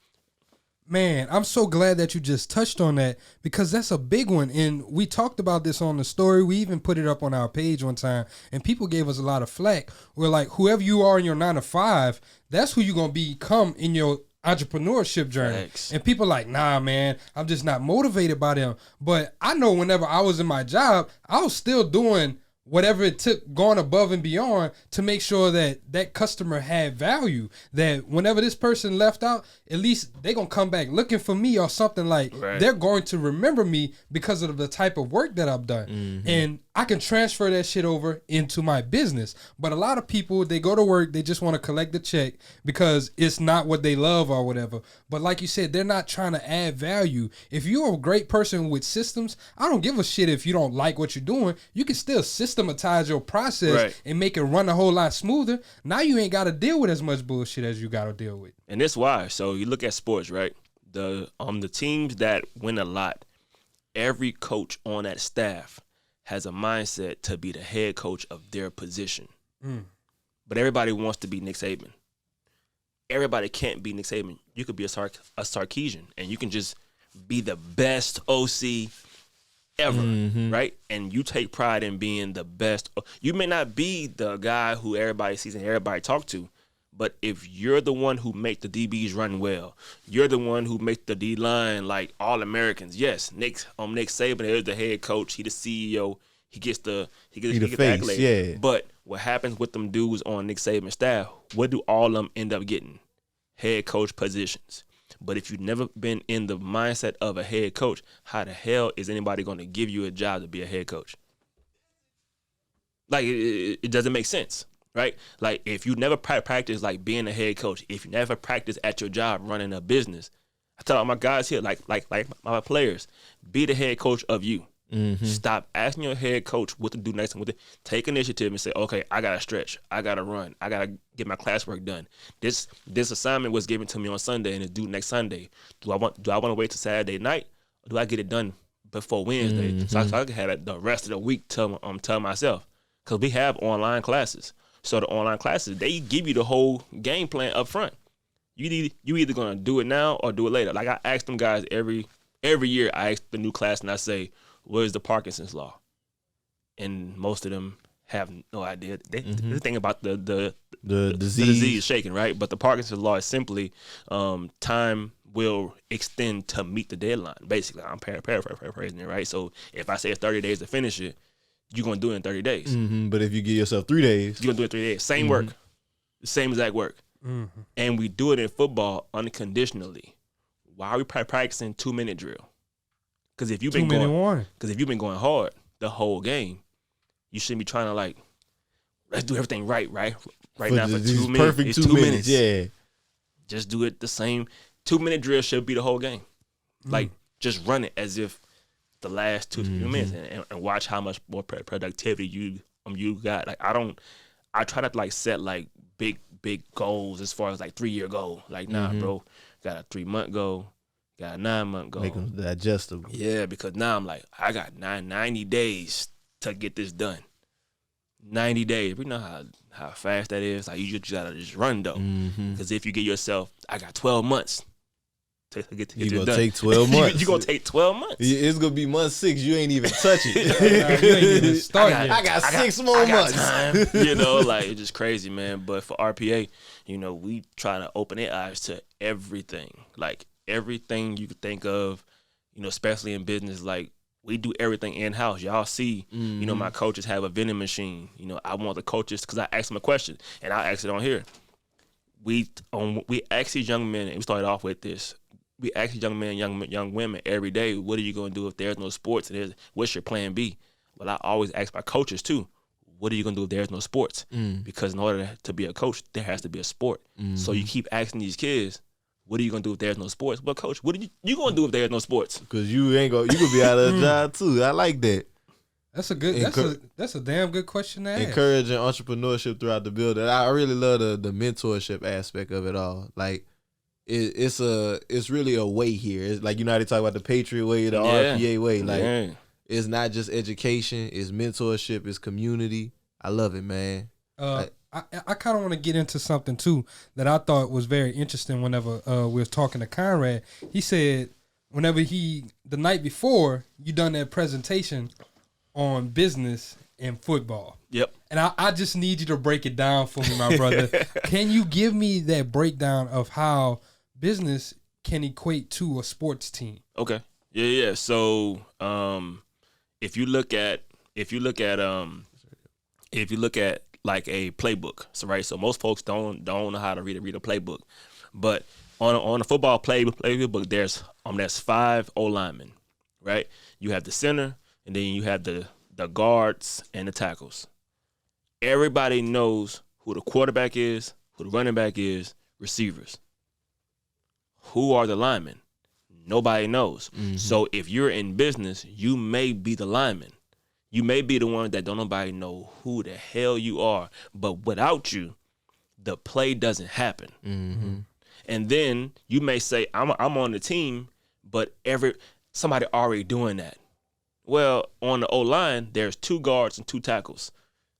Man, I'm so glad that you just touched on that because that's a big one. And we talked about this on the story. We even put it up on our page one time and people gave us a lot of flack. We're like, whoever you are in your 9 to 5, that's who you're going to become in your entrepreneurship journey. Thanks. And people like, nah, man, I'm just not motivated by them. But I know whenever I was in my job, I was still doing whatever it took, going above and beyond to make sure that that customer had value, that whenever this person left out, at least they gonna come back looking for me or something. Like they're going to remember me because of the type of work that I've done. And I can transfer that shit over into my business. But a lot of people, they go to work, they just want to collect the check because it's not what they love or whatever. But like you said, they're not trying to add value. If you're a great person with systems, I don't give a shit if you don't like what you're doing. You can still systematize your process and make it run a whole lot smoother. Now you ain't got to deal with as much bullshit as you got to deal with. And that's why. So you look at sports, right? The teams that win a lot, every coach on that staff has a mindset to be the head coach of their position. But everybody wants to be Nick Saban. Everybody can't be Nick Saban. You could be a Sarkisian, and you can just be the best OC ever, right? And you take pride in being the best. You may not be the guy who everybody sees and everybody talk to, but if you're the one who make the DBs run well, you're the one who make the D-line like all-Americans. Yes, Nick Saban is the head coach. He the CEO. He gets the accolade. Yeah. But what happens with them dudes on Nick Saban's staff, what do all of them end up getting? Head coach positions. But if you've never been in the mindset of a head coach, how the hell is anybody going to give you a job to be a head coach? Like, it doesn't make sense, right? Like, if you never practice, like, being a head coach, if you never practice at your job running a business, I tell all my guys here, like my players, be the head coach of you. Stop asking your head coach what to do next time. Take initiative and say, okay, I got to stretch. I got to run. I got to get my classwork done. This assignment was given to me on Sunday and it's due next Sunday. Do I want to wait till Saturday night or do I get it done before Wednesday so I can have the rest of the week tell myself? Because we have online classes. So the online classes, they give you the whole game plan up front. You either gonna do it now or do it later. Like I ask them guys every year, I ask the new class and I say, what is the Parkinson's law? And most of them have no idea. They think about the disease shaking, right? But the Parkinson's law is simply time will extend to meet the deadline. Basically, I'm paraphrasing it, right? So if I say it's 30 days to finish it, you're going to do it in 30 days. Mm-hmm. But if you give yourself 3 days. You're going to do it in 3 days. Same work. The same exact work. Mm-hmm. And we do it in football unconditionally. Why are we practicing 2-minute drill? Because if you've been going hard the whole game, you shouldn't be trying to like, let's do everything right now for 2 minutes. Perfect 2 minutes. Yeah. Just do it the same. 2-minute drill should be the whole game. Like, just run it as if the last 2 minutes and watch how much more productivity you got. Like, I try not to like set like big goals as far as like 3-year goal. Like, nah, bro, got a 3-month goal, got a 9-month goal. Make them digestible. Yeah, because now I'm like, I got 90 days to get this done. 90 days. We know how fast that is. Like, you just gotta just run though. Because if you get yourself, I got 12 months to get this done. You gonna take 12 months. You gonna take 12 months. It's gonna be month 6. You ain't even touch it. You ain't even start yet. I got 6 more months. Time. Like, it's just crazy, man. But for RPA, we try to open their eyes to everything. Like, everything you could think of, especially in business. Like, we do everything in-house. Y'all see, my coaches have a vending machine. I want the coaches, because I ask them a question, and I ask it on here. We ask these young men, and we started off with this. We ask these young men, young women every day, what are you going to do if there's no sports? And what's your plan B? Well, I always ask my coaches, too, what are you going to do if there's no sports? Because in order to be a coach, there has to be a sport. So you keep asking these kids, what are you gonna do if there's no sports? Well, coach, what are you gonna do if there's no sports? Because you could be out of a job too. I like that. That's a good. That's a damn good question to ask. Encouraging entrepreneurship throughout the building. I really love the mentorship aspect of it all. Like it's really a way here. It's like they talk about the Patriot way, the RPA way. Like it's not just education. It's mentorship. It's community. I love it, man. I kind of want to get into something too that I thought was very interesting. Whenever we was talking to Conrad, he said whenever the night before you done that presentation on business and football. Yep. And I just need you to break it down for me, my brother. Can you give me that breakdown of how business can equate to a sports team? Okay. Yeah. So if you look at like a playbook, so most folks don't know how to read a playbook, but on a football playbook, there's 5 O linemen, right? You have the center, and then you have the guards and the tackles. Everybody knows who the quarterback is, who the running back is, receivers. Who are the linemen? Nobody knows. So if you're in business, you may be the lineman. You may be the one that don't nobody know who the hell you are, but without you, the play doesn't happen. And then you may say, I'm on the team, but somebody already doing that. Well, on the O-line, there's 2 guards and 2 tackles.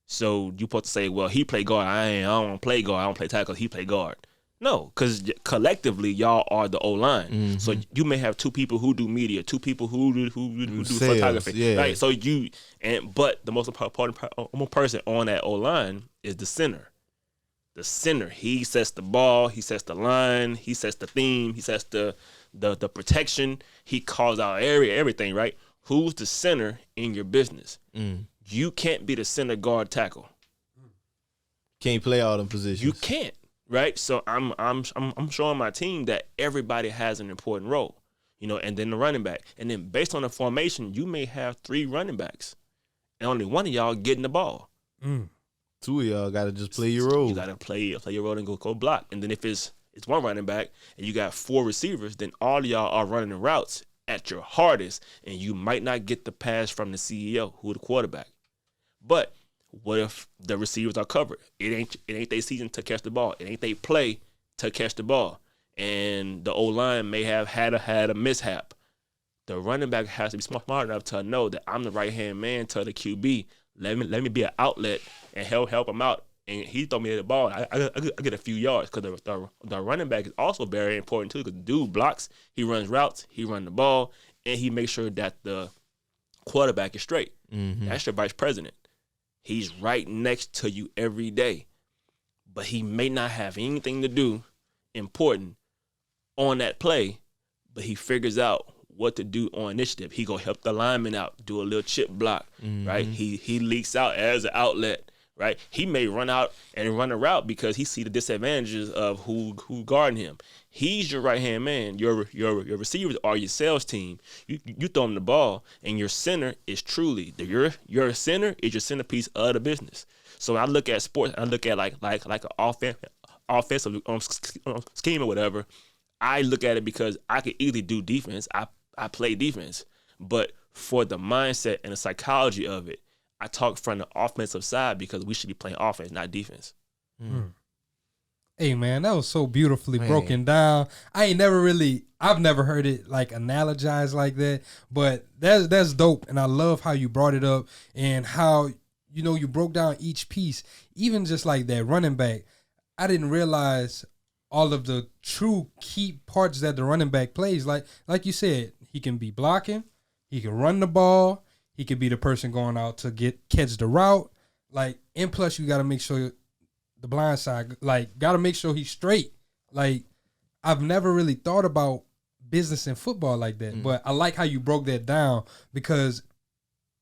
So you supposed to say, well, he play guard. I don't play guard. I don't play tackle. He play guard. No, because collectively, y'all are the O-line. So you may have 2 people who do media, 2 people who do sales, photography. Yeah. Right? So but the most important person on that O-line is the center. The center, he sets the ball, he sets the line, he sets the theme, he sets the protection, he calls out everything, right? Who's the center in your business? You can't be the center guard tackle. Can't play all them positions. You can't. Right, so I'm showing my team that everybody has an important role, and then the running back, and then based on the formation, you may have 3 running backs, and only one of y'all getting the ball. 2 of y'all got to just play your role. You got to play your role and go block, and then if it's one running back and you got 4 receivers, then all of y'all are running the routes at your hardest, and you might not get the pass from the CEO, who the quarterback, but what if the receivers are covered? It ain't their season to catch the ball. It ain't they play to catch the ball. And the O-line may have had a mishap. The running back has to be smart enough to know that I'm the right-hand man to the QB. Let me be an outlet and help him out and he throw me the ball. I get a few yards because the running back is also very important too. Because the dude blocks, he runs routes, he runs the ball, and he makes sure that the quarterback is straight. That's your vice president. He's right next to you every day, but he may not have anything to do important on that play, but he figures out what to do on initiative. He gonna help the lineman out, do a little chip block, right? He leaks out as an outlet, right? He may run out and run a route because he see the disadvantages of who guarding him. He's your right hand man. Your receivers are your sales team. You throw him the ball, and your center is truly your center is your centerpiece of the business. So when I look at sports, I look at like an offensive scheme or whatever. I look at it because I can easily do defense. I play defense, but for the mindset and the psychology of it, I talk from the offensive side because we should be playing offense, not defense. Hey man, that was so beautifully broken down. I've never heard it like analogized like that, but that's dope. And I love how you brought it up and how, you broke down each piece, even just like that running back. I didn't realize all of the true key parts that the running back plays. Like you said, he can be blocking, he can run the ball, he could be the person going out to catch the route. And plus you got to make sure the blind side, got to make sure he's straight. I've never really thought about business in football like that, but I like how you broke that down because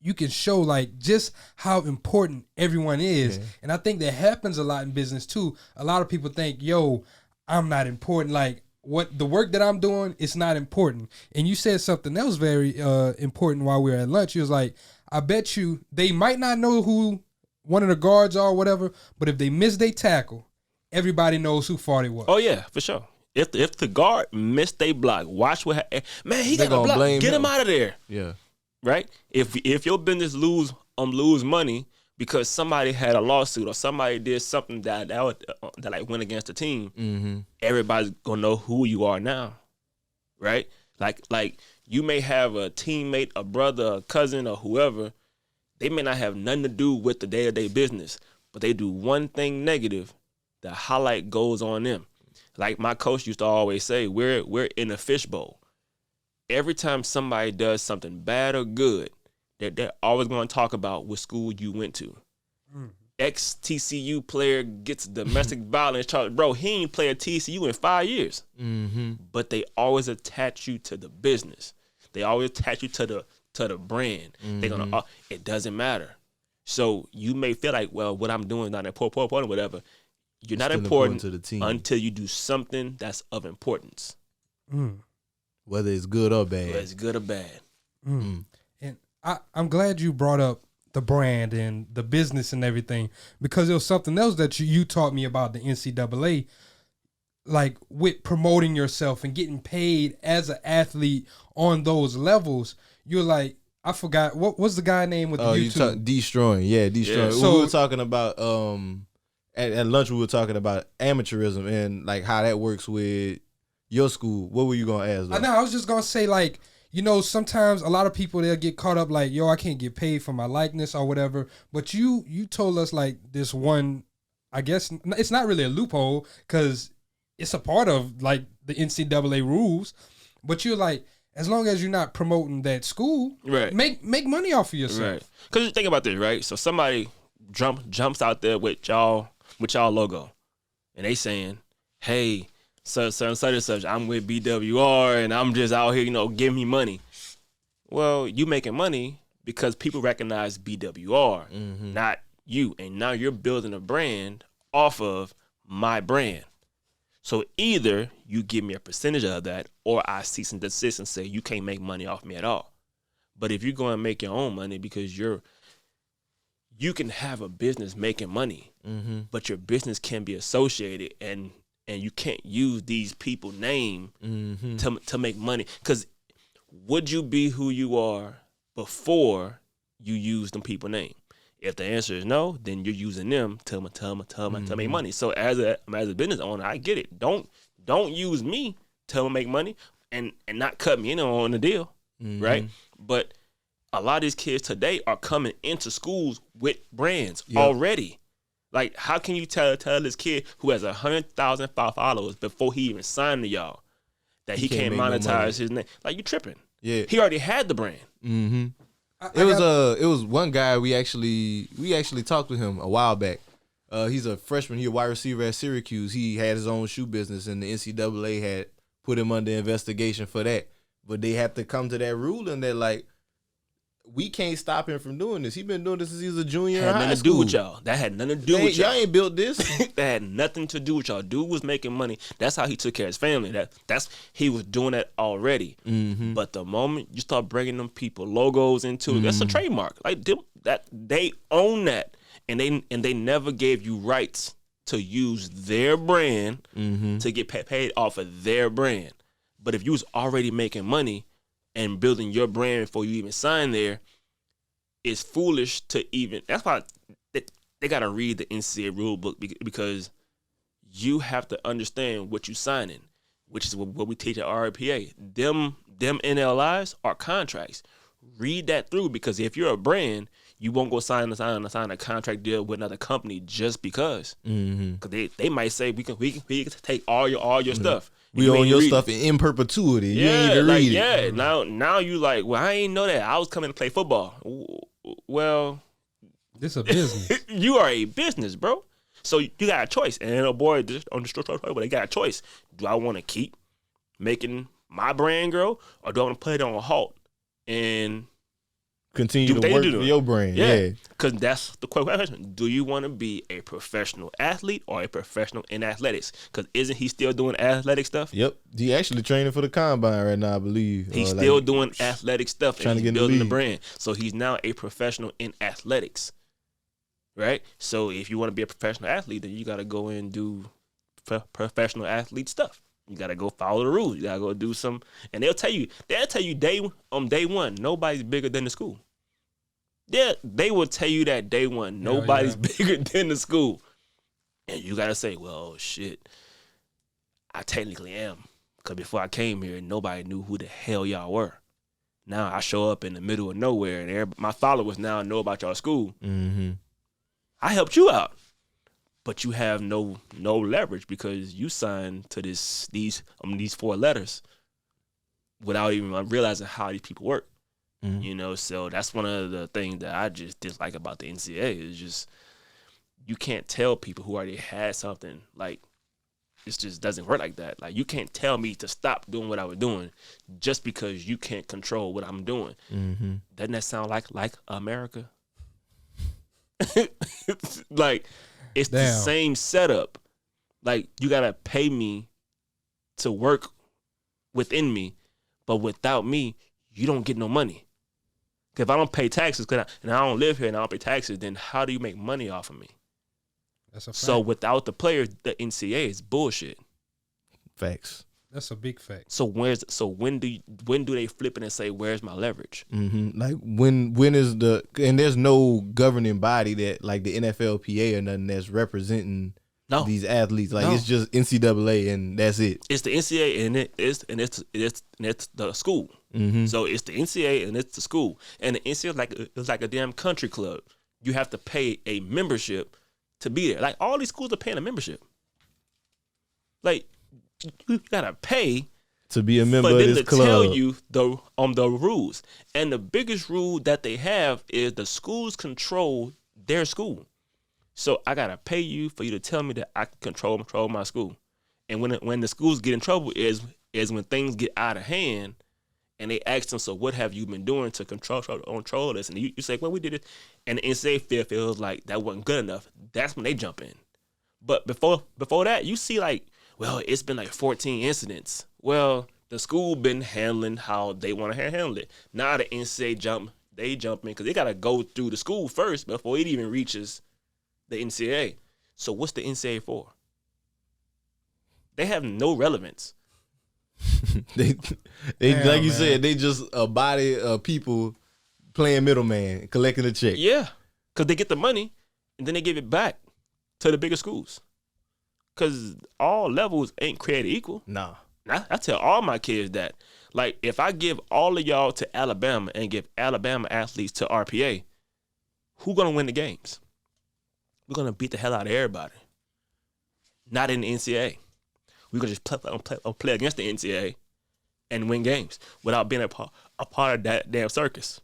you can show just how important everyone is. Yeah. And I think that happens a lot in business too. A lot of people think, I'm not important. What the work that I'm doing is not important. And you said something else very important while we were at lunch. You was like, I bet you they might not know who one of the guards are or whatever, but if they miss their tackle, everybody knows who fought it was. Oh yeah, for sure. If the guard missed their block, watch what happens. Man, he got a block. Get him out of there. Yeah. Right? If your business lose money because somebody had a lawsuit or somebody did something that went against the team, everybody's gonna know who you are now, right? Like you may have a teammate, a brother, a cousin, or whoever. They may not have nothing to do with the day-to-day business, but they do one thing negative, the highlight goes on them. Like my coach used to always say, we're in a fishbowl. Every time somebody does something bad or good, they're always going to talk about what school you went to. Ex-TCU player gets domestic violence charge. Bro, he ain't played TCU in 5 years. But they always attach you to the business. They always attach you to the brand. They're gonna. It doesn't matter. So you may feel like, well, what I'm doing is not important, or whatever. You're not important to the team until you do something that's of importance. Whether it's good or bad. Whether it's good or bad. And I'm glad you brought up the brand and the business and everything, because it was something else that you taught me about the NCAA, with promoting yourself and getting paid as an athlete on those levels. You're like, I forgot, what was the guy name with the YouTube? Destroying. Yeah, Destroying. Yeah. So, we were talking about, at lunch we were talking about amateurism and how that works with your school. What were you going to ask? I was just going to say, sometimes a lot of people, they'll get caught up I can't get paid for my likeness or whatever. But you told us this one, I guess it's not really a loophole because it's a part of the NCAA rules. But you're as long as you're not promoting that school, right, make money off of yourself. Right. Because you think about this, right? So somebody jumps out there with y'all logo, and they saying, hey, such and such, I'm with BWR, and I'm just out here, give me money. Well, you making money because people recognize BWR, not you. And now you're building a brand off of my brand. So either you give me a percentage of that, or I cease and desist and say you can't make money off me at all. But if you're going to make your own money because you can have a business making money, but your business can be associated and you can't use these people's name to make money. Because would you be who you are before you use them people's name? If the answer is no, then you're using them to make money. So as a business owner, I get it. Don't use me to make money and not cut me in on the deal, right? But a lot of these kids today are coming into schools with brands already. Like, how can you tell this kid who has 100,000 followers before he even signed to y'all that he can't monetize his name? Like, you tripping. Yeah. He already had the brand. Mm-hmm. It was one guy we actually talked with him a while back. He's a freshman. He's a wide receiver at Syracuse. He had his own shoe business, and the NCAA had put him under investigation for that. But they have to come to that ruling that, like, we can't stop him from doing this. He's been doing this since he was a junior in high school. Had nothing to do with y'all. That had nothing to do with y'all. Y'all ain't built this. That had nothing to do with y'all. Dude was making money. That's how he took care of his family. He was doing that already. Mm-hmm. But the moment you start bringing them people logos into it, that's a trademark. Like that, they own that, and they never gave you rights to use their brand to get paid off of their brand. But if you was already making money and building your brand before you even sign there, it's foolish to even. That's why they got to read the NCAA rule book, because you have to understand what you signing, which is what we teach at RPA. Them NLIs are contracts. Read that through, because if you're a brand, you won't go sign a contract deal with another company just because. Because they might say we can take all your stuff. We own your stuff in perpetuity. You ain't even read it. Yeah. Now you like, well, I ain't know that. I was coming to play football. Well, this a business. You are a business, bro. So you got a choice. And oh boy, on the store, but they got a choice. Do I want to keep making my brand grow, or do I want to put it on a halt and continue to work for your brand? Yeah. Because that's the question. Do you want to be a professional athlete or a professional in athletics? Because isn't he still doing athletic stuff? Yep. He actually training for the combine right now, I believe. He's still doing athletic stuff, trying and to he's get building the brand. So he's now a professional in athletics, right? So if you want to be a professional athlete, then you got to go and do professional athlete stuff. You got to go follow the rules. You got to go do some, and they'll tell you day one, nobody's bigger than the school. Yeah, they will tell you that day one, nobody's bigger than the school. And you got to say, well, shit, I technically am. Because before I came here, nobody knew who the hell y'all were. Now I show up in the middle of nowhere, and my followers now know about y'all school. Mm-hmm. I helped you out. But you have no leverage, because you signed to these 4 letters without even realizing how these people work. Mm-hmm. You know, so that's one of the things that I just dislike about the NCAA is just you can't tell people who already had something, like, it just doesn't work like that. Like, you can't tell me to stop doing what I was doing just because you can't control what I'm doing. Mm-hmm. Doesn't that sound like America? Like, it's the same setup. Like, you gotta pay me to work within me, but without me, you don't get no money. If I don't pay taxes, and I don't live here and I don't pay taxes, then how do you make money off of me? That's a fact. So without the players, the NCAA is bullshit. Facts. That's a big fact. So when do they flip it and say, where's my leverage? Mm-hmm. Like when is and there's no governing body that, like the NFLPA or nothing, that's representing these athletes. Like it's just NCAA and that's it. It's the NCAA and it's the school. Mm-hmm. So it's the NCAA and it's the school. And the NCAA is like a damn country club. You have to pay a membership to be there. Like, all these schools are paying a membership. Like, you gotta pay to be a member of this to club. Tell you the rules. And the biggest rule that they have is the schools control their school. So I gotta pay you for you to tell me that I can control my school. And when the schools get in trouble is when things get out of hand, and they ask them, so what have you been doing to control this? And you say, well, we did it. And the NCAA feels like that wasn't good enough. That's when they jump in. But before that, you see, like, well, it's been like 14 incidents. Well, the school been handling how they want to handle it. Now the NCAA jump in because they got to go through the school first before it even reaches the NCAA. So what's the NCAA for? They have no relevance. they Damn, like you man. said, they just a body of people playing middleman, collecting a check. Yeah, because they get the money and then they give it back to the bigger schools. Because all levels ain't created equal. Nah. I tell all my kids that. Like, if I give all of y'all to Alabama and give Alabama athletes to RPA, who gonna win the games? we're gonna beat the hell out of everybody. Not in the NCAA. We're gonna just play against the NCAA and win games without being a part of that damn circus.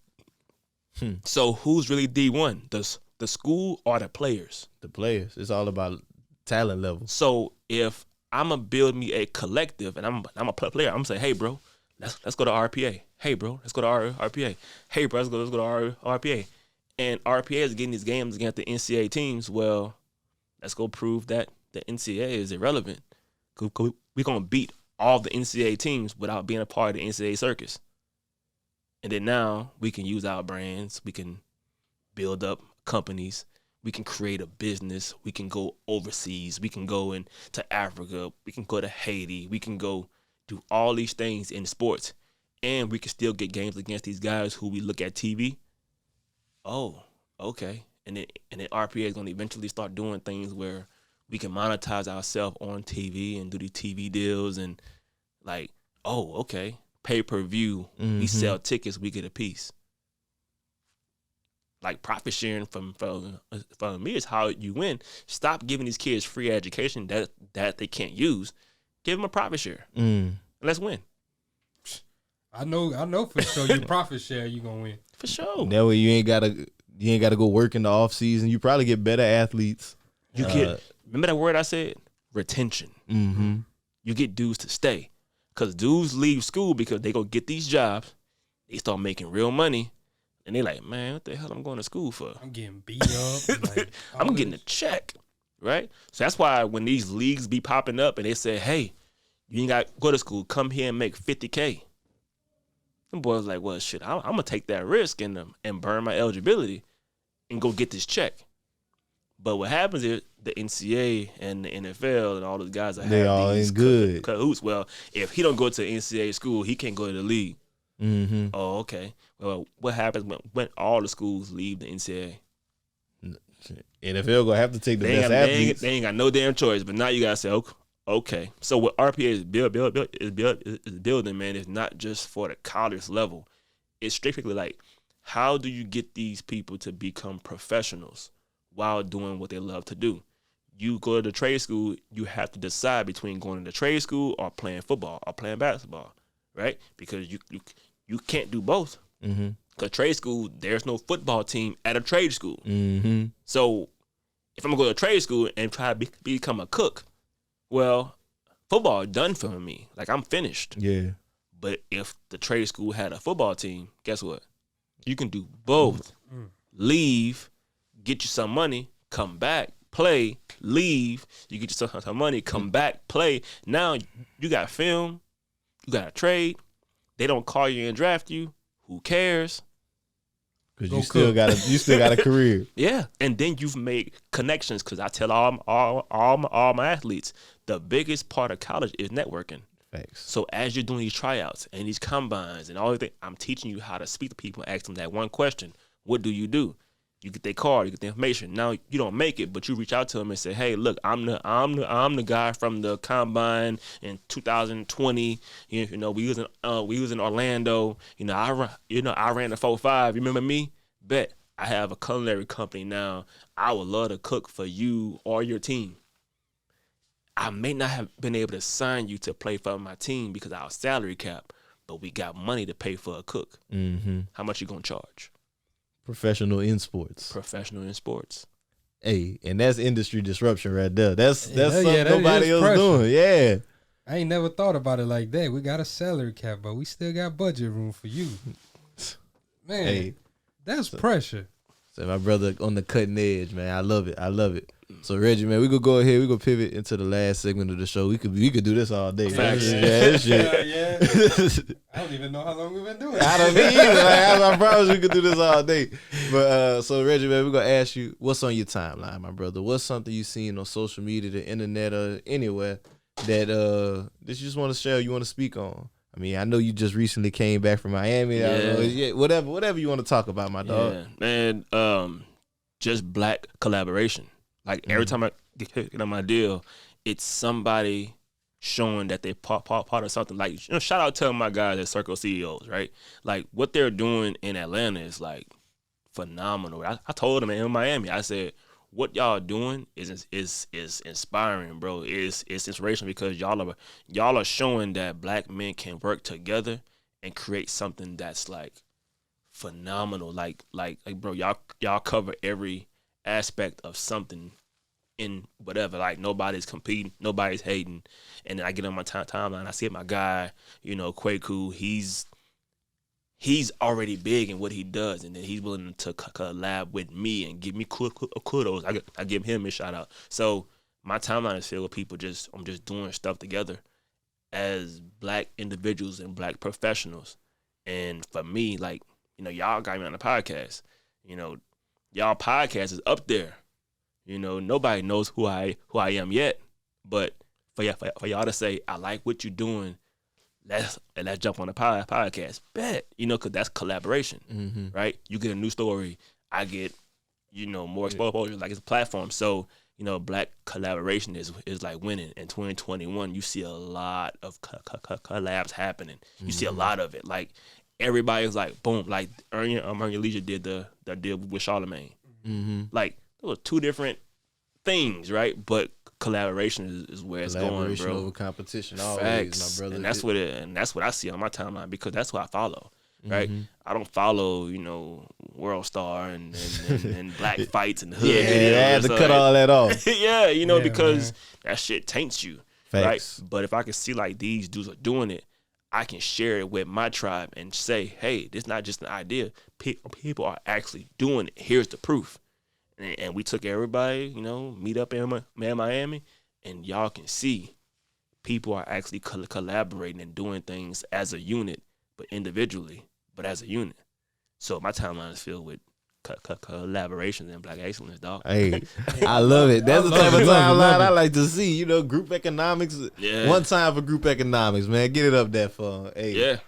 So who's really D1? The school or the players? The players. It's all about talent level. So if I'm gonna build me a collective and I'm a player, I'm gonna say, hey bro, let's go to RPA. Hey bro, let's go to RPA. Hey bro, let's go to RPA. And RPA is getting these games against the NCAA teams. Well, let's go prove that the NCAA is irrelevant. We're gonna beat all the NCAA teams without being a part of the NCAA circus. And then now we can use our brands. We can build up companies. We can create a business. We can go overseas. We can go to Africa. We can go to Haiti. We can go do all these things in sports. And we can still get games against these guys who we look at TV. Oh, okay. And then RPA is going to eventually start doing things where we can monetize ourselves on TV and do these TV deals and like, oh, okay, pay-per-view, we sell tickets, we get a piece. Like profit sharing from me is how you win. Stop giving these kids free education that they can't use. Give them a profit share. And let's win. I know for sure you profit share, you gonna win. For sure. That way you ain't gotta go work in the off season. You probably get better athletes. You get, remember that word I said? Retention. You get dudes to stay. Because dudes leave school because they go get these jobs. They start making real money. And they like, man, what the hell I'm going to school for? I'm getting beat up. Like, I'm getting a check, right? So that's why when these leagues be popping up and they say, hey, you ain't got to go to school. Come here and make $50K. Them boys like, well, shit, I'm going to take that risk and burn my eligibility and go get this check. But what happens is the NCAA and the NFL and all those guys that they all these ain't good cahoots. Well, if he don't go to NCAA school, he can't go to the league. Oh, okay. Well, what happens when all the schools leave the NCAA? NFL gonna have to take the best athletes. They ain't got no damn choice. But now you gotta say, okay. So what RPA is building, man, is not just for the college level. It's strictly like, how do you get these people to become professionals while doing what they love to do? You go to the trade school, you have to decide between going to the trade school or playing football or playing basketball, right? Because you can't do both. Because trade school, there's no football team at a trade school. So if I'm going to go to trade school and try to become a cook, well, football is done for me. Like, I'm finished. Yeah. But if the trade school had a football team, guess what? You can do both. Leave, get you some money, come back, play, leave, you get you some money, come back, play. Now you got film, you got a trade. They don't call you and draft you. Who cares? Because you still got a career. Yeah, and then you've made connections. Because I tell all my athletes, the biggest part of college is networking. Thanks. So as you're doing these tryouts and these combines and all of that, I'm teaching you how to speak to people and ask them that one question: what do? You get their card, you get the information. Now you don't make it, but you reach out to them and say, "Hey, look, I'm the guy from the combine in 2020. You know, we was in Orlando. You know, I ran the 4.5. You remember me? Bet I have a culinary company now. I would love to cook for you or your team. I may not have been able to sign you to play for my team because of our salary cap, but we got money to pay for a cook. How much you gonna charge?" Professional in sports. Hey, and that's industry disruption right there. That's something nobody else doing. Yeah. I ain't never thought about it like that. We got a salary cap, but we still got budget room for you. Man, hey, that's pressure. So my brother on the cutting edge, man. I love it. So Reggie, man, we gonna go ahead. We gonna pivot into the last segment of the show. We could do this all day. Yeah. I don't even know how long we've been doing it. I don't either. I promise we could do this all day. But so Reggie, man, we're gonna ask you, what's on your timeline, my brother? What's something you seen on social media, the internet, or anywhere that you just want to share, you want to speak on? I mean, I know you just recently came back from Miami. Yeah. Whatever you want to talk about, my dog. Yeah, man. Just black collaboration. Like every time I get on my deal, it's somebody showing that they part of something. Like, shout out to my guys at Circle CEOs, right? Like what they're doing in Atlanta is like phenomenal. I told them in Miami, I said, what y'all doing is inspiring, bro. It's inspirational because y'all are showing that black men can work together and create something that's like phenomenal. Like bro, y'all cover every aspect of something in whatever. Like nobody's competing, nobody's hating. And then I get on my timeline, I see my guy, Kwaku, he's already big in what he does, and then he's willing to collab with me and give me kudos. I give him a shout out. So my timeline is filled with people I'm just doing stuff together as black individuals and black professionals. And for me, like, y'all got me on the podcast. Y'all podcast is up there. Nobody knows who I am yet, but for y'all to say I like what you're doing, let's jump on the podcast. Bet, because that's collaboration, right? You get a new story, I get, more exposure. Like it's a platform. So, black collaboration is like winning. In 2021, you see a lot of collabs happening. You see a lot of it. Like everybody's like, boom. Like Earn Your Leisure did the deal with Charlemagne. Like those were two different things, right? But collaboration is where it's going, bro. Collaboration over competition, always, Facts. my brother. And that's what I see on my timeline because that's what I follow, right? I don't follow, World Star and black fights and hood. Yeah, I had to cut all that off. Yeah, because man. that shit taints you, Facts. right? But if I can see like these dudes are doing it, I can share it with my tribe and say, hey, this is not just an idea. People are actually doing it. Here's the proof. And we took everybody, meet up in Miami, and y'all can see people are actually collaborating and doing things as a unit, but individually, but as a unit. So my timeline is filled with collaborations and black excellence, dog. Hey, I love it. That's the type of timeline I like to see. Group economics. Yeah. One time for group economics, man. Get it up there for hey. Yeah.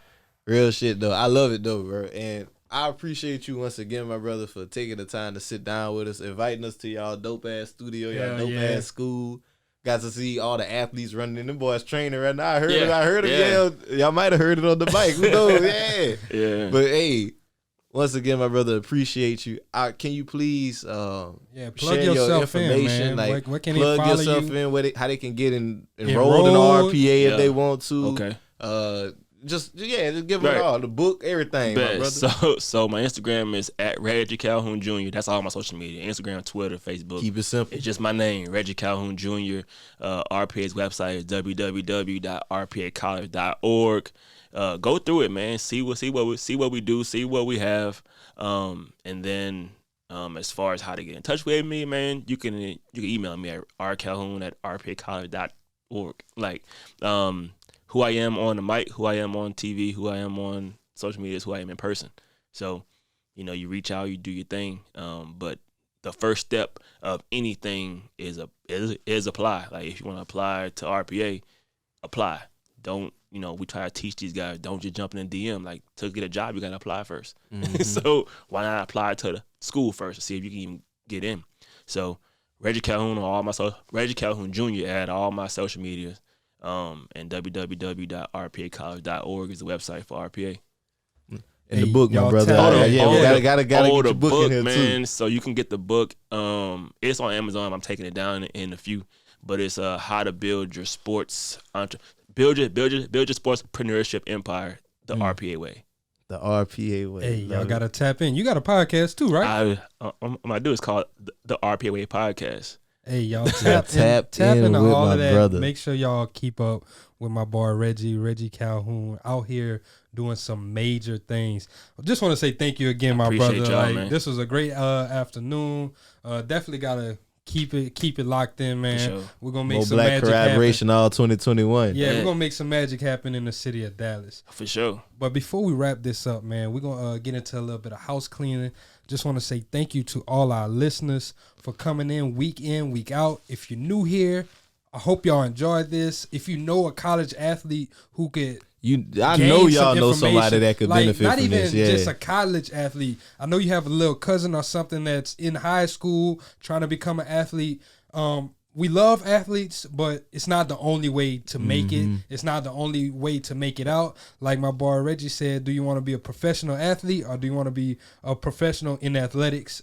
Real shit though. I love it though, bro. And I appreciate you once again, my brother, for taking the time to sit down with us, inviting us to y'all dope ass studio, y'all dope ass school. Got to see all the athletes running in. Them boys training right now. I heard them yell. Y'all might have heard it on the mic. Who knows? Yeah. Yeah. But hey, once again, my brother, appreciate you. Can you please plug share yourself your information? in, man. Like where can plug they follow yourself you? in, how they can get enrolled in the RPA if they want to. Okay. Just give them all the book, everything, my brother. So my Instagram is at Reggie Calhoun Jr. That's all my social media: Instagram, Twitter, Facebook. Keep it simple. It's just my name, Reggie Calhoun Jr. RPA's website is www.rpacollege.org. Go through it, man. See what we do, see what we have, and then as far as how to get in touch with me, man, you can email me at rcalhoun@rpacollege.org. Like who I am on the mic, who I am on TV, who I am on social media is who I am in person. So, you reach out, you do your thing. But the first step of anything is apply. Like if you want to apply to RPA, apply. Don't, we try to teach these guys, don't just jump in the DM. Like to get a job, you got to apply first. So why not apply to the school first to see if you can even get in? So Reggie Calhoun Reggie Calhoun Jr. at all my social medias. And www.rpacollege.org is the website for RPA. And the book, my brother. We gotta get the book in here man, too. So you can get the book. It's on Amazon. I'm taking it down in a few, but it's how to build your sports build your sportspreneurship empire the RPA way. The RPA way. Hey, y'all gotta tap in. You got a podcast too, right? I do. It's called the RPA Way Podcast. Hey, y'all tap in into with all my of that. brother. Make sure y'all keep up with my boy Reggie Calhoun out here doing some major things. I just want to say thank you again, my brother. Y'all, man. This was a great afternoon. Definitely gotta keep it locked in, man. Sure. We're gonna make More some black magic collaboration happen. all 2021. Yeah, we're gonna make some magic happen in the city of Dallas. For sure. But before we wrap this up, man, we're going to get into a little bit of house cleaning. Just want to say thank you to all our listeners for coming in, week out. If you're new here, I hope y'all enjoyed this. If you know a college athlete who could I know y'all know somebody that could benefit not from even this. Yeah. just a college athlete. I know you have a little cousin or something that's in high school trying to become an athlete. We love athletes, but it's not the only way to make it. It's not the only way to make it out. Like my boy Reggie said, do you want to be a professional athlete or do you want to be a professional in athletics?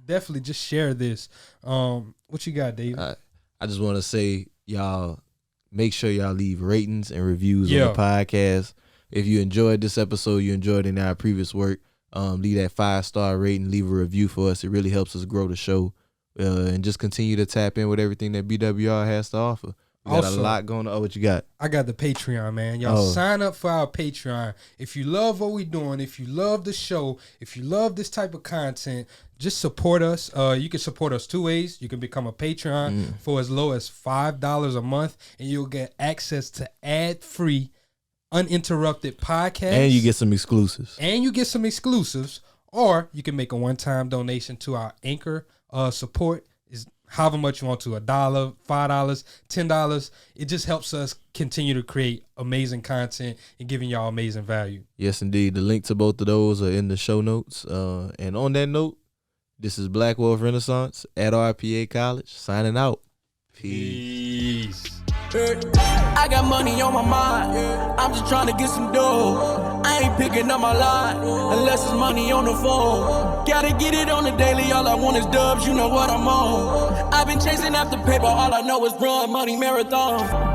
definitely just share this. What you got, David? I just want to say, y'all, make sure y'all leave ratings and reviews on the podcast. If you enjoyed this episode, you enjoyed in our previous work, leave that 5-star rating, leave a review for us. It really helps us grow the show, and just continue to tap in with everything that BWR has to offer. We got a lot going on. Oh, what you got? I got the Patreon, man. Y'all sign up for our Patreon. If you love what we're doing, if you love the show, if you love this type of content, just support us. You can support us 2 ways. You can become a Patreon for as low as $5 a month, and you'll get access to ad-free, uninterrupted podcasts. And you get some exclusives. Or you can make a one-time donation to our Anchor support. Is however much you want to, $1, $5, $10. It just helps us continue to create amazing content and giving y'all amazing value. Yes, indeed. The link to both of those are in the show notes. And on that note, this is Black Wealth Renaissance at RPA College, signing out. Peace. I got money on my mind. I'm just trying to get some dough. I ain't picking up my line unless it's money on the phone. Gotta get it on the daily. All I want is dubs. You know what I'm on. I've been chasing after paper. All I know is run money marathon.